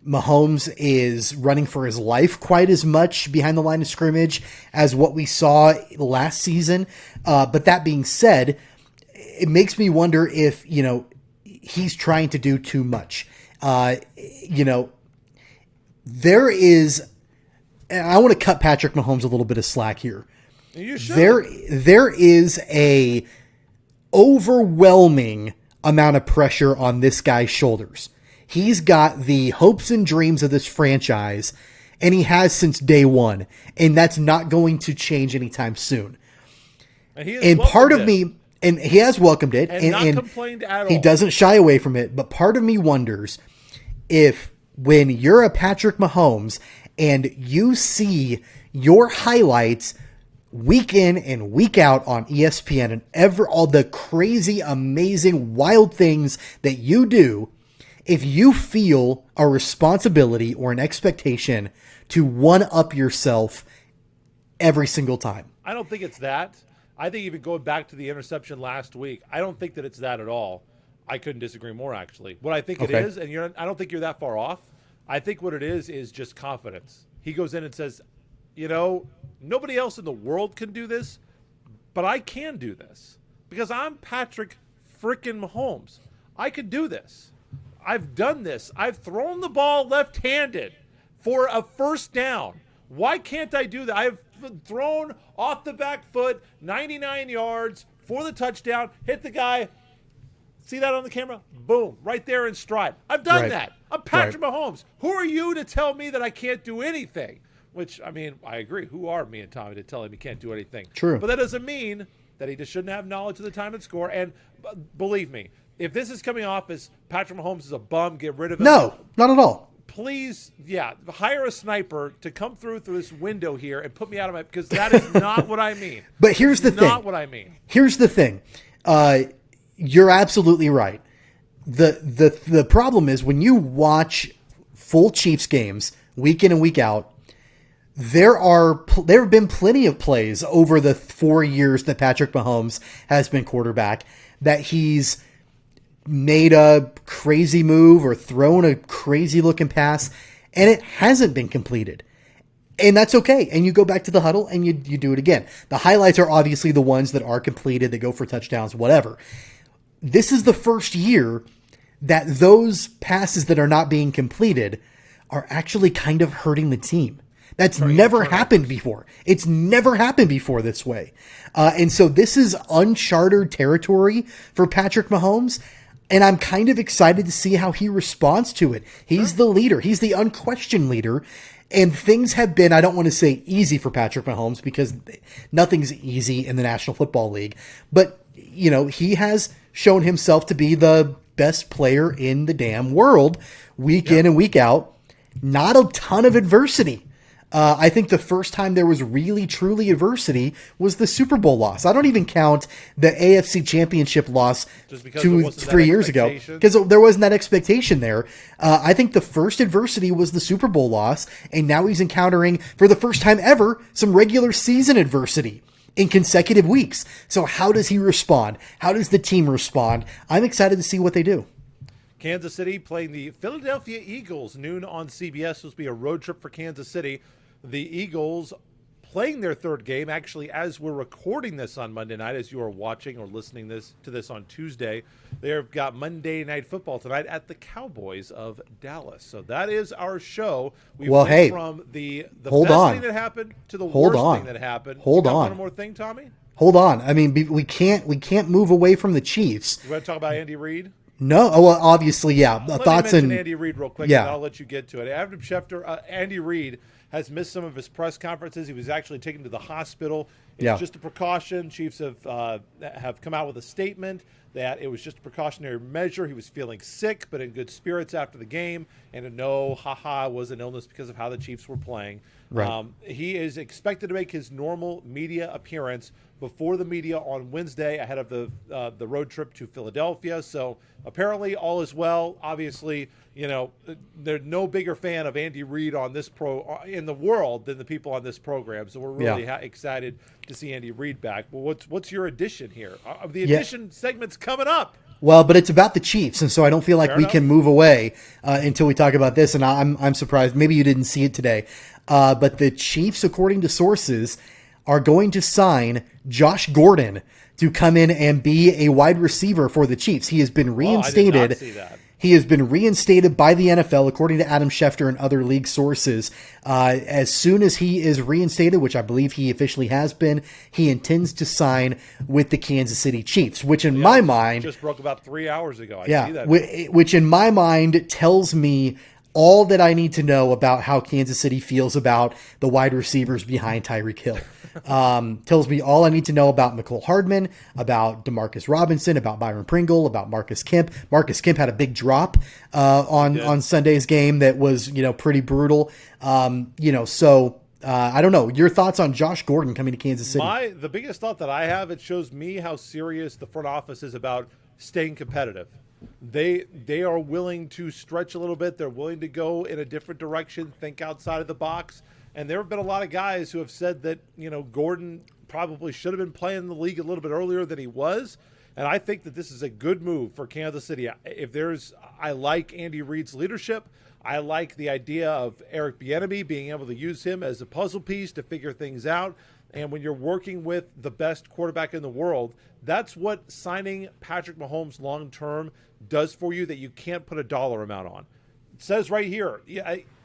Mahomes is running for his life quite as much behind the line of scrimmage as what we saw last season. But that being said, it makes me wonder if, he's trying to do too much. There is, and I want to cut Patrick Mahomes a little bit of slack here. You should. There is a overwhelming amount of pressure on this guy's shoulders. He's got the hopes and dreams of this franchise, and he has since day one, and that's not going to change anytime soon. And part of me, and he has welcomed it, and not complained at all. He doesn't shy away from it, but part of me wonders if when you're a Patrick Mahomes and you see your highlights week in and week out on ESPN and all the crazy, amazing, wild things that you do, if you feel a responsibility or an expectation to one-up yourself every single time. I don't think it's that. I think even going back to the interception last week, I don't think that it's that at all. I couldn't disagree more, actually. What I think it is, and I don't think you're that far off, I think what it is just confidence. He goes in and says, nobody else in the world can do this, but I can do this because I'm Patrick frickin' Mahomes. I can do this. I've done this. I've thrown the ball left-handed for a first down. Why can't I do that? I've thrown off the back foot 99 yards for the touchdown, hit the guy. See that on the camera? Boom, right there in stride. I've done that. I'm Patrick Mahomes. Who are you to tell me that I can't do anything? Which, I agree. Who are me and Tommy to tell him he can't do anything? True. But that doesn't mean that he just shouldn't have knowledge of the time and score. And believe me, if this is coming off as Patrick Mahomes is a bum, get rid of him. No, not at all. Please, hire a sniper to come through this window here and put me out of my – because that is not what I mean. But here's the thing. Not what I mean. Here's the thing. You're absolutely right. The problem is when you watch full Chiefs games week in and week out, there have been plenty of plays over the 4 years that Patrick Mahomes has been quarterback that he's made a crazy move or thrown a crazy looking pass and it hasn't been completed. And that's okay. And you go back to the huddle and you do it again. The highlights are obviously the ones that are completed, that go for touchdowns, whatever. This is the first year that those passes that are not being completed are actually kind of hurting the team. That's never happened before. It's never happened before this way. And so this is uncharted territory for Patrick Mahomes. And I'm kind of excited to see how he responds to it. He's the leader. He's the unquestioned leader. And things have been, I don't want to say easy for Patrick Mahomes because nothing's easy in the National Football League. But, he has shown himself to be the best player in the damn world week in and week out. Not a ton of adversity. I think the first time there was really, truly adversity was the Super Bowl loss. I don't even count the AFC Championship loss 2-3 years ago because there wasn't that expectation there. I think the first adversity was the Super Bowl loss, and now he's encountering, for the first time ever, some regular season adversity in consecutive weeks. So how does he respond? How does the team respond? I'm excited to see what they do. Kansas City playing the Philadelphia Eagles, noon on CBS. Supposed to be a road trip for Kansas City. The Eagles playing their third game, actually, as we're recording this on Monday night, as you are watching or listening to this on Tuesday. They've got Monday Night Football tonight at the Cowboys of Dallas. So that is our show. We've went from the best thing that happened to the worst thing that happened. Hold on. One more thing, Tommy? Hold on. We can't move away from the Chiefs. You want to talk about Andy Reid? No. Well, obviously, yeah. Let me mention Andy Reid real quick, and I'll let you get to it. Adam Schefter, Andy Reid has missed some of his press conferences. He was actually taken to the hospital. It's just a precaution. Chiefs have come out with a statement that it was just a precautionary measure. He was feeling sick, but in good spirits after the game. And it was an illness because of how the Chiefs were playing. Right. He is expected to make his normal media appearance before the media on Wednesday ahead of the road trip to Philadelphia. So apparently all is well. Obviously, there's no bigger fan of Andy Reid on this in the world than the people on this program. So we're really excited to see Andy Reid back. Well, what's your addition here? The addition segment's coming up. Well, but it's about the Chiefs, and so I don't feel like we can move away until we talk about this. And I'm surprised. Maybe you didn't see it today, but the Chiefs, according to sources, are going to sign Josh Gordon to come in and be a wide receiver for the Chiefs. He has been reinstated. I did not see that. He has been reinstated by the NFL, according to Adam Schefter and other league sources. As soon as he is reinstated, which I believe he officially has been, he intends to sign with the Kansas City Chiefs, which in my mind... just broke about 3 hours ago. I see that. Which in my mind tells me all that I need to know about how Kansas City feels about the wide receivers behind Tyreek Hill. Tells me all I need to know about Mecole Hardman, about Demarcus Robinson, about Byron Pringle, about Marcus Kemp. Marcus Kemp had a big drop on Sunday's game that was, pretty brutal. I don't know. Your thoughts on Josh Gordon coming to Kansas City? The biggest thought that I have, it shows me how serious the front office is about staying competitive. They are willing to stretch a little bit. They're willing to go in a different direction, think outside of the box. And there have been a lot of guys who have said that, Gordon probably should have been playing in the league a little bit earlier than he was. And I think that this is a good move for Kansas City. I like Andy Reid's leadership. I like the idea of Eric Bieniemy being able to use him as a puzzle piece to figure things out. And when you're working with the best quarterback in the world, that's what signing Patrick Mahomes long-term does for you that you can't put a dollar amount on. It says right here,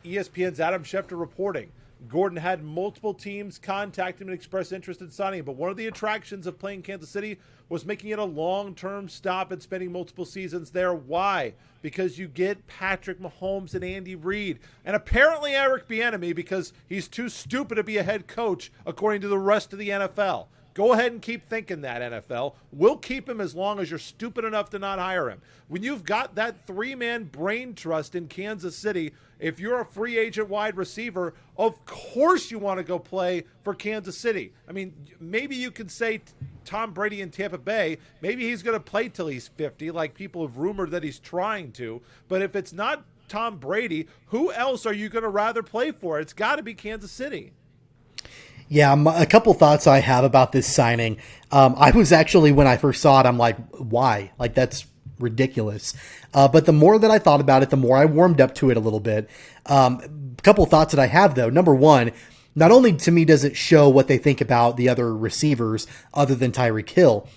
ESPN's Adam Schefter reporting, Gordon had multiple teams contact him and express interest in signing him, but one of the attractions of playing Kansas City was making it a long-term stop and spending multiple seasons there. Why? Because you get Patrick Mahomes and Andy Reid, and apparently Eric Bieniemy because he's too stupid to be a head coach, according to the rest of the NFL. Go ahead and keep thinking that, NFL. We'll keep him as long as you're stupid enough to not hire him. When you've got that three-man brain trust in Kansas City, if you're a free agent wide receiver, of course you want to go play for Kansas City. I mean, maybe you can say Tom Brady in Tampa Bay, maybe he's going to play till he's 50, like people have rumored that he's trying to. But if it's not Tom Brady, who else are you going to rather play for? It's got to be Kansas City. Yeah, a couple thoughts I have about this signing. I was actually, when I first saw it, I'm like, why? Like, that's ridiculous. But the more that I thought about it, the more I warmed up to it a little bit. A couple thoughts that I have, though. Number one, not only to me does it show what they think about the other receivers other than Tyreek Hill,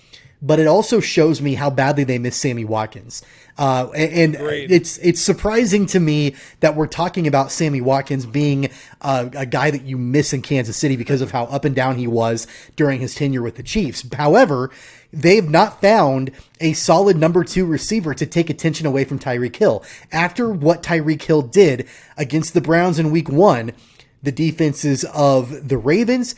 but it also shows me how badly they miss Sammy Watkins. And it's surprising to me that we're talking about Sammy Watkins being a guy that you miss in Kansas City because of how up and down he was during his tenure with the Chiefs. However, they've not found a solid number 2 receiver to take attention away from Tyreek Hill. After what Tyreek Hill did against the Browns in week 1, the defenses of the Ravens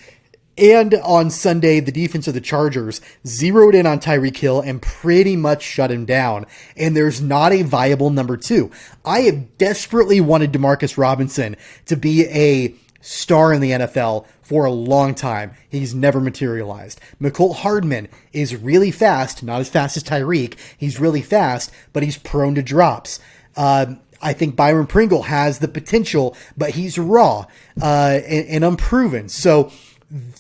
and on Sunday, the defense of the Chargers zeroed in on Tyreek Hill and pretty much shut him down. And there's not a viable number 2. I have desperately wanted Demarcus Robinson to be a star in the NFL for a long time. He's never materialized. Mecole Hardman is really fast, not as fast as Tyreek. He's really fast, but he's prone to drops. I think Byron Pringle has the potential, but he's raw and unproven. So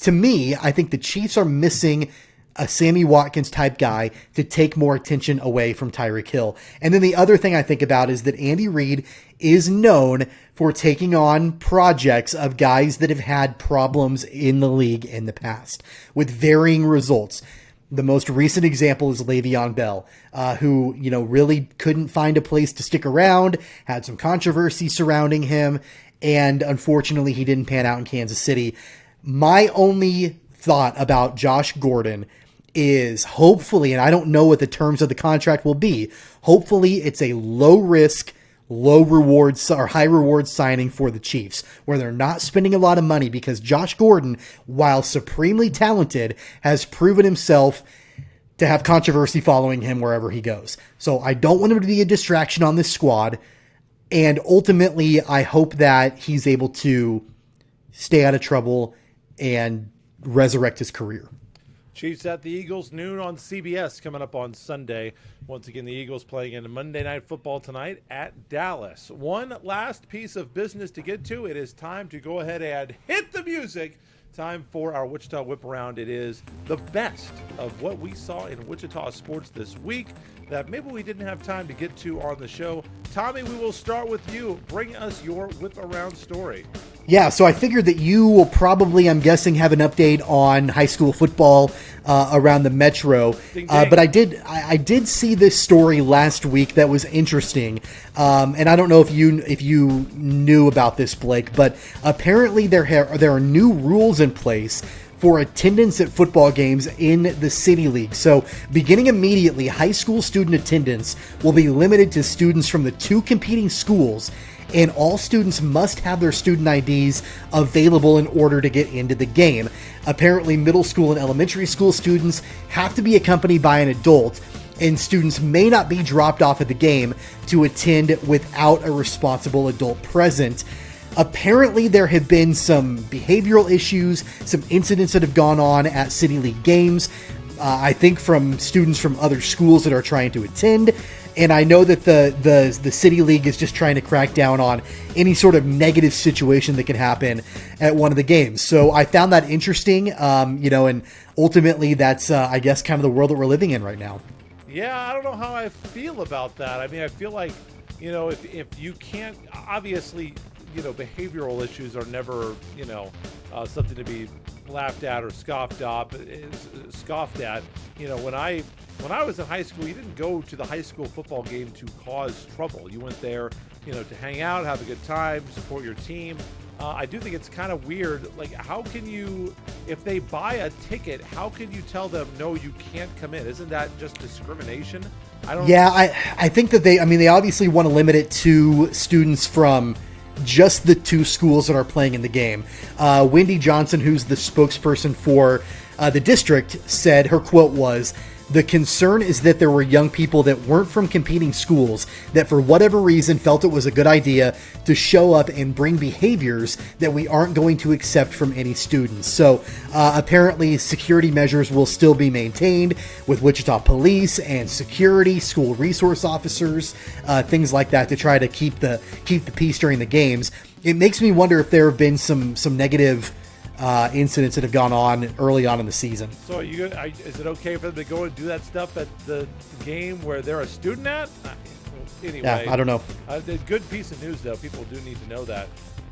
to me, I think the Chiefs are missing a Sammy Watkins type guy to take more attention away from Tyreek Hill. And then the other thing I think about is that Andy Reid is known for taking on projects of guys that have had problems in the league in the past with varying results. The most recent example is Le'Veon Bell, who, really couldn't find a place to stick around, had some controversy surrounding him, and unfortunately he didn't pan out in Kansas City. My only thought about Josh Gordon is hopefully, and I don't know what the terms of the contract will be, hopefully it's a low risk, low rewards or high reward signing for the Chiefs where they're not spending a lot of money, because Josh Gordon, while supremely talented, has proven himself to have controversy following him wherever he goes. So I don't want him to be a distraction on this squad. And ultimately, I hope that he's able to stay out of trouble and resurrect his career. Chiefs at the Eagles, noon on CBS coming up on Sunday. Once again, the Eagles playing in Monday Night Football tonight at Dallas. One last piece of business to get to. It is time to go ahead and hit the music. Time for our Wichita Whip Around. It is the best of what we saw in Wichita sports this week that maybe we didn't have time to get to on the show. Tommy, we will start with you. Bring us your Whip Around story. Yeah, so I figured that you will probably, I'm guessing, have an update on high school football around the metro. Ding, ding. But I did see this story last week that was interesting, and I don't know if you knew about this, Blake, but apparently there are new rules in place for attendance at football games in the City League. So beginning immediately, high school student attendance will be limited to students from the two competing schools, and all students must have their student IDs available in order to get into the game. Apparently, middle school and elementary school students have to be accompanied by an adult, and students may not be dropped off at the game to attend without a responsible adult present. Apparently, there have been some behavioral issues, some incidents that have gone on at City League games, I think from students from other schools that are trying to attend. And I know that the City League is just trying to crack down on any sort of negative situation that can happen at one of the games. So I found that interesting, and ultimately that's, I guess, kind of the world that we're living in right now. Yeah, I don't know how I feel about that. I mean, I feel like, if you can't, obviously, behavioral issues are never, something to be laughed at or scoffed at. When I was in high school, you didn't go to the high school football game to cause trouble. You went there, to hang out, have a good time, support your team. I do think it's kind of weird. Like, how can you, if they buy a ticket, how can you tell them, no, you can't come in? Isn't that just discrimination? I think that they obviously want to limit it to students from just the two schools that are playing in the game. Wendy Johnson, who's the spokesperson for the district, said, her quote was, "The concern is that there were young people that weren't from competing schools that for whatever reason felt it was a good idea to show up and bring behaviors that we aren't going to accept from any students." So apparently security measures will still be maintained with Wichita police and security, school resource officers, things like that to try to keep the peace during the games. It makes me wonder if there have been some negative incidents that have gone on early on in the season. So is it okay for them to go and do that stuff at the game where they're a student at? Anyway, yeah, I don't know. A good piece of news, though. People do need to know that.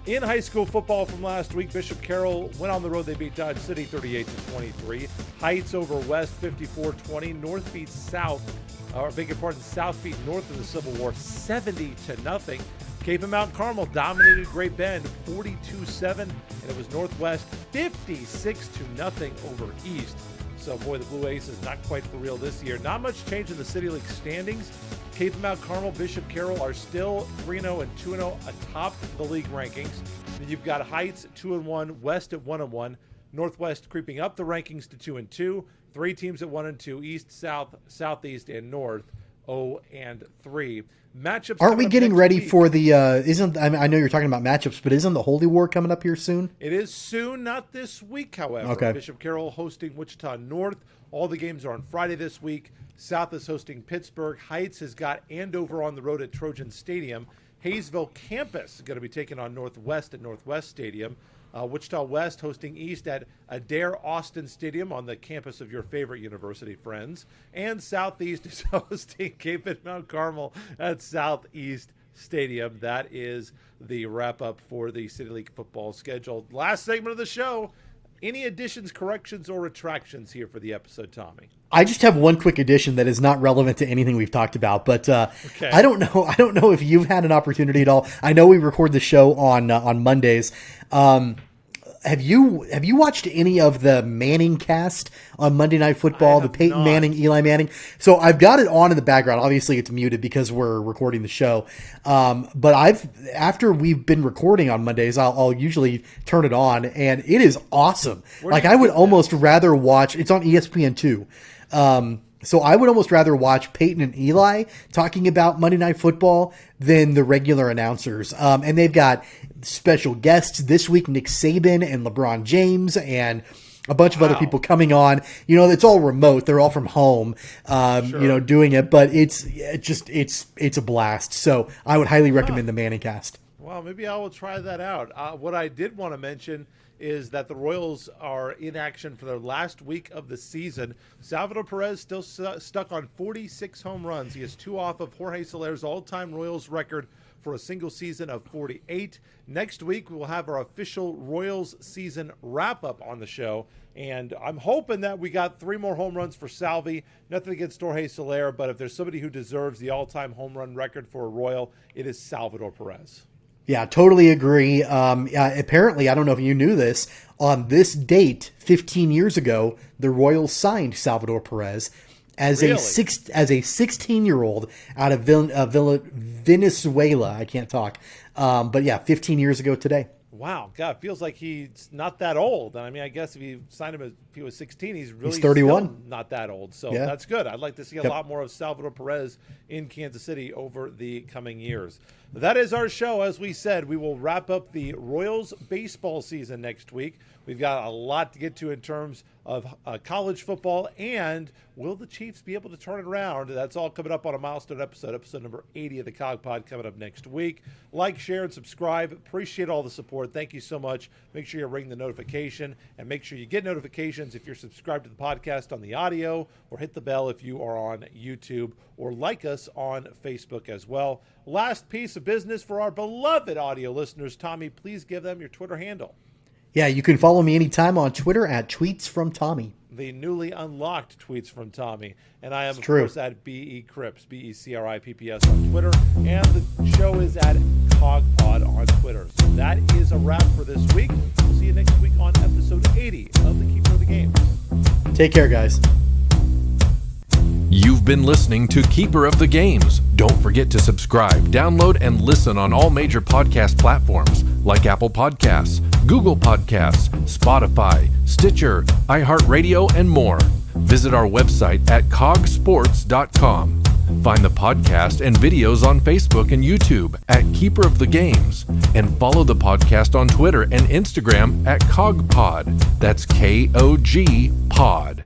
In high school football from last week, Bishop Carroll went on the road. They beat Dodge City 38-23. Heights over West 54-20. North beat South, South beat North in the Civil War 70-0. Cape and Mount Carmel dominated Great Bend 42-7, and it was Northwest 56-0 over East. So, boy, the Blue Aces not quite for real this year. Not much change in the City League standings. Cape and Mount Carmel, Bishop Carroll are still 3-0 and 2-0 atop the league rankings. Then you've got Heights 2-1, West at 1-1, Northwest creeping up the rankings to 2-2. Three teams at 1-2, East, South, Southeast, and North 0-3. Matchups. Aren't we getting ready for the? I know you're talking about matchups, but isn't the Holy War coming up here soon? It is soon, not this week, however. Okay. Bishop Carroll hosting Wichita North. All the games are on Friday this week. South is hosting Pittsburgh. Heights has got Andover on the road at Trojan Stadium. Hayesville campus is going to be taking on Northwest at Northwest Stadium. Wichita West hosting East at Adair Austin Stadium on the campus of your favorite university, friends. And Southeast is hosting Cape and Mount Carmel at Southeast Stadium. That is the wrap-up for the City League football schedule. Last segment of the show. Any additions, corrections, or retractions here for the episode, Tommy? I just have one quick addition that is not relevant to anything we've talked about, but Okay. I don't know if you've had an opportunity at all. I know we record the show on Mondays. Have you watched any of the Manning cast on Monday Night Football? The Peyton Manning, Eli Manning. So I've got it on in the background. Obviously, it's muted because we're recording the show. But after we've been recording on Mondays, I'll usually turn it on, and it is awesome. Like I would almost rather watch. It's on ESPN2. So I would almost rather watch Peyton and Eli talking about Monday Night Football than the regular announcers. And they've got special guests this week, Nick Saban and LeBron James and a bunch of other people coming on. It's all remote. They're all from home, Sure. Doing it, but it's a blast. So I would highly recommend the Manning cast. Well, maybe I will try that out. What I did want to mention is that the Royals are in action for their last week of the season. Salvador Perez still stuck on 46 home runs. He is 2 off of Jorge Soler's all-time Royals record for a single season of 48. Next week, we will have our official Royals season wrap-up on the show, and I'm hoping that we got 3 more home runs for Salvi. Nothing against Jorge Soler, but if there's somebody who deserves the all-time home run record for a Royal, it is Salvador Perez. Yeah, totally agree. Apparently, I don't know if you knew this, on this date, 15 years ago, the Royals signed Salvador Perez as Really? a 16-year-old out of Venezuela. I can't talk. But yeah, 15 years ago today. Wow, God, it feels like he's not that old. I mean, I guess if you signed him if he was 16, he's 31. Still not that old. So Yeah. that's good. I'd like to see a lot more of Salvador Perez in Kansas City over the coming years. That is our show. As we said, we will wrap up the Royals baseball season next week. We've got a lot to get to in terms of college football, and will the Chiefs be able to turn it around? That's all coming up on a milestone episode number 80 of the Cog Pod, coming up next week. Like, share, and subscribe. Appreciate all the support. Thank you so much. Make sure you ring the notification, and make sure you get notifications if you're subscribed to the podcast on the audio, or hit the bell if you are on YouTube, or like us on Facebook as well. Last piece of business for our beloved audio listeners. Tommy, please give them your Twitter handle. Yeah, you can follow me anytime on Twitter at Tweets from Tommy. The newly unlocked Tweets from Tommy. And I am, of true. course, at BE Cripps, BECRIPPS on Twitter. And the show is at CogPod on Twitter. So that is a wrap for this week. We'll see you next week on episode 80 of the Keeper of the Game. Take care, guys. You've been listening to Keeper of the Games. Don't forget to subscribe, download, and listen on all major podcast platforms like Apple Podcasts, Google Podcasts, Spotify, Stitcher, iHeartRadio, and more. Visit our website at cogsports.com. Find the podcast and videos on Facebook and YouTube at Keeper of the Games, and follow the podcast on Twitter and Instagram at CogPod. That's KOG Pod.